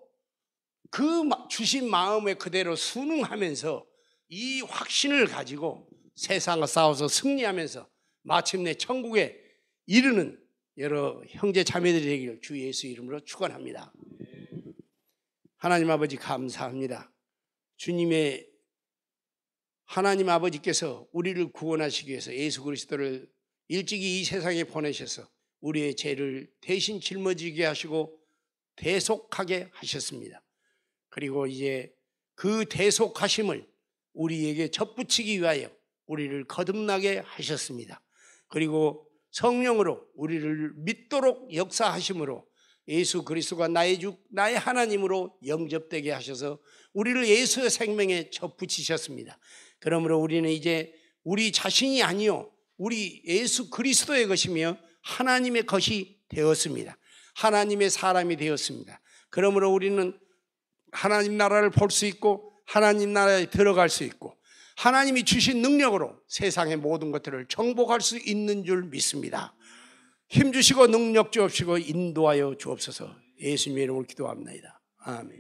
그 주신 마음에 그대로 순응하면서 이 확신을 가지고 세상과 싸워서 승리하면서 마침내 천국에 이르는 여러 형제 자매들이 되기를 주 예수 이름으로 축원합니다. 하나님 아버지 감사합니다. 주님의 하나님 아버지께서 우리를 구원하시기 위해서 예수 그리스도를 일찍이 이 세상에 보내셔서 우리의 죄를 대신 짊어지게 하시고 대속하게 하셨습니다. 그리고 이제 그 대속하심을 우리에게 접붙이기 위하여 우리를 거듭나게 하셨습니다. 그리고 성령으로 우리를 믿도록 역사하심으로 예수 그리스도가 나의 주, 나의 하나님으로 영접되게 하셔서 우리를 예수의 생명에 접붙이셨습니다. 그러므로 우리는 이제 우리 자신이 아니요 우리 예수 그리스도의 것이며 하나님의 것이 되었습니다. 하나님의 사람이 되었습니다. 그러므로 우리는 하나님 나라를 볼 수 있고 하나님 나라에 들어갈 수 있고 하나님이 주신 능력으로 세상의 모든 것들을 정복할 수 있는 줄 믿습니다. 힘주시고 능력 주옵시고 인도하여 주옵소서. 예수님의 이름으로 기도합니다. 아멘.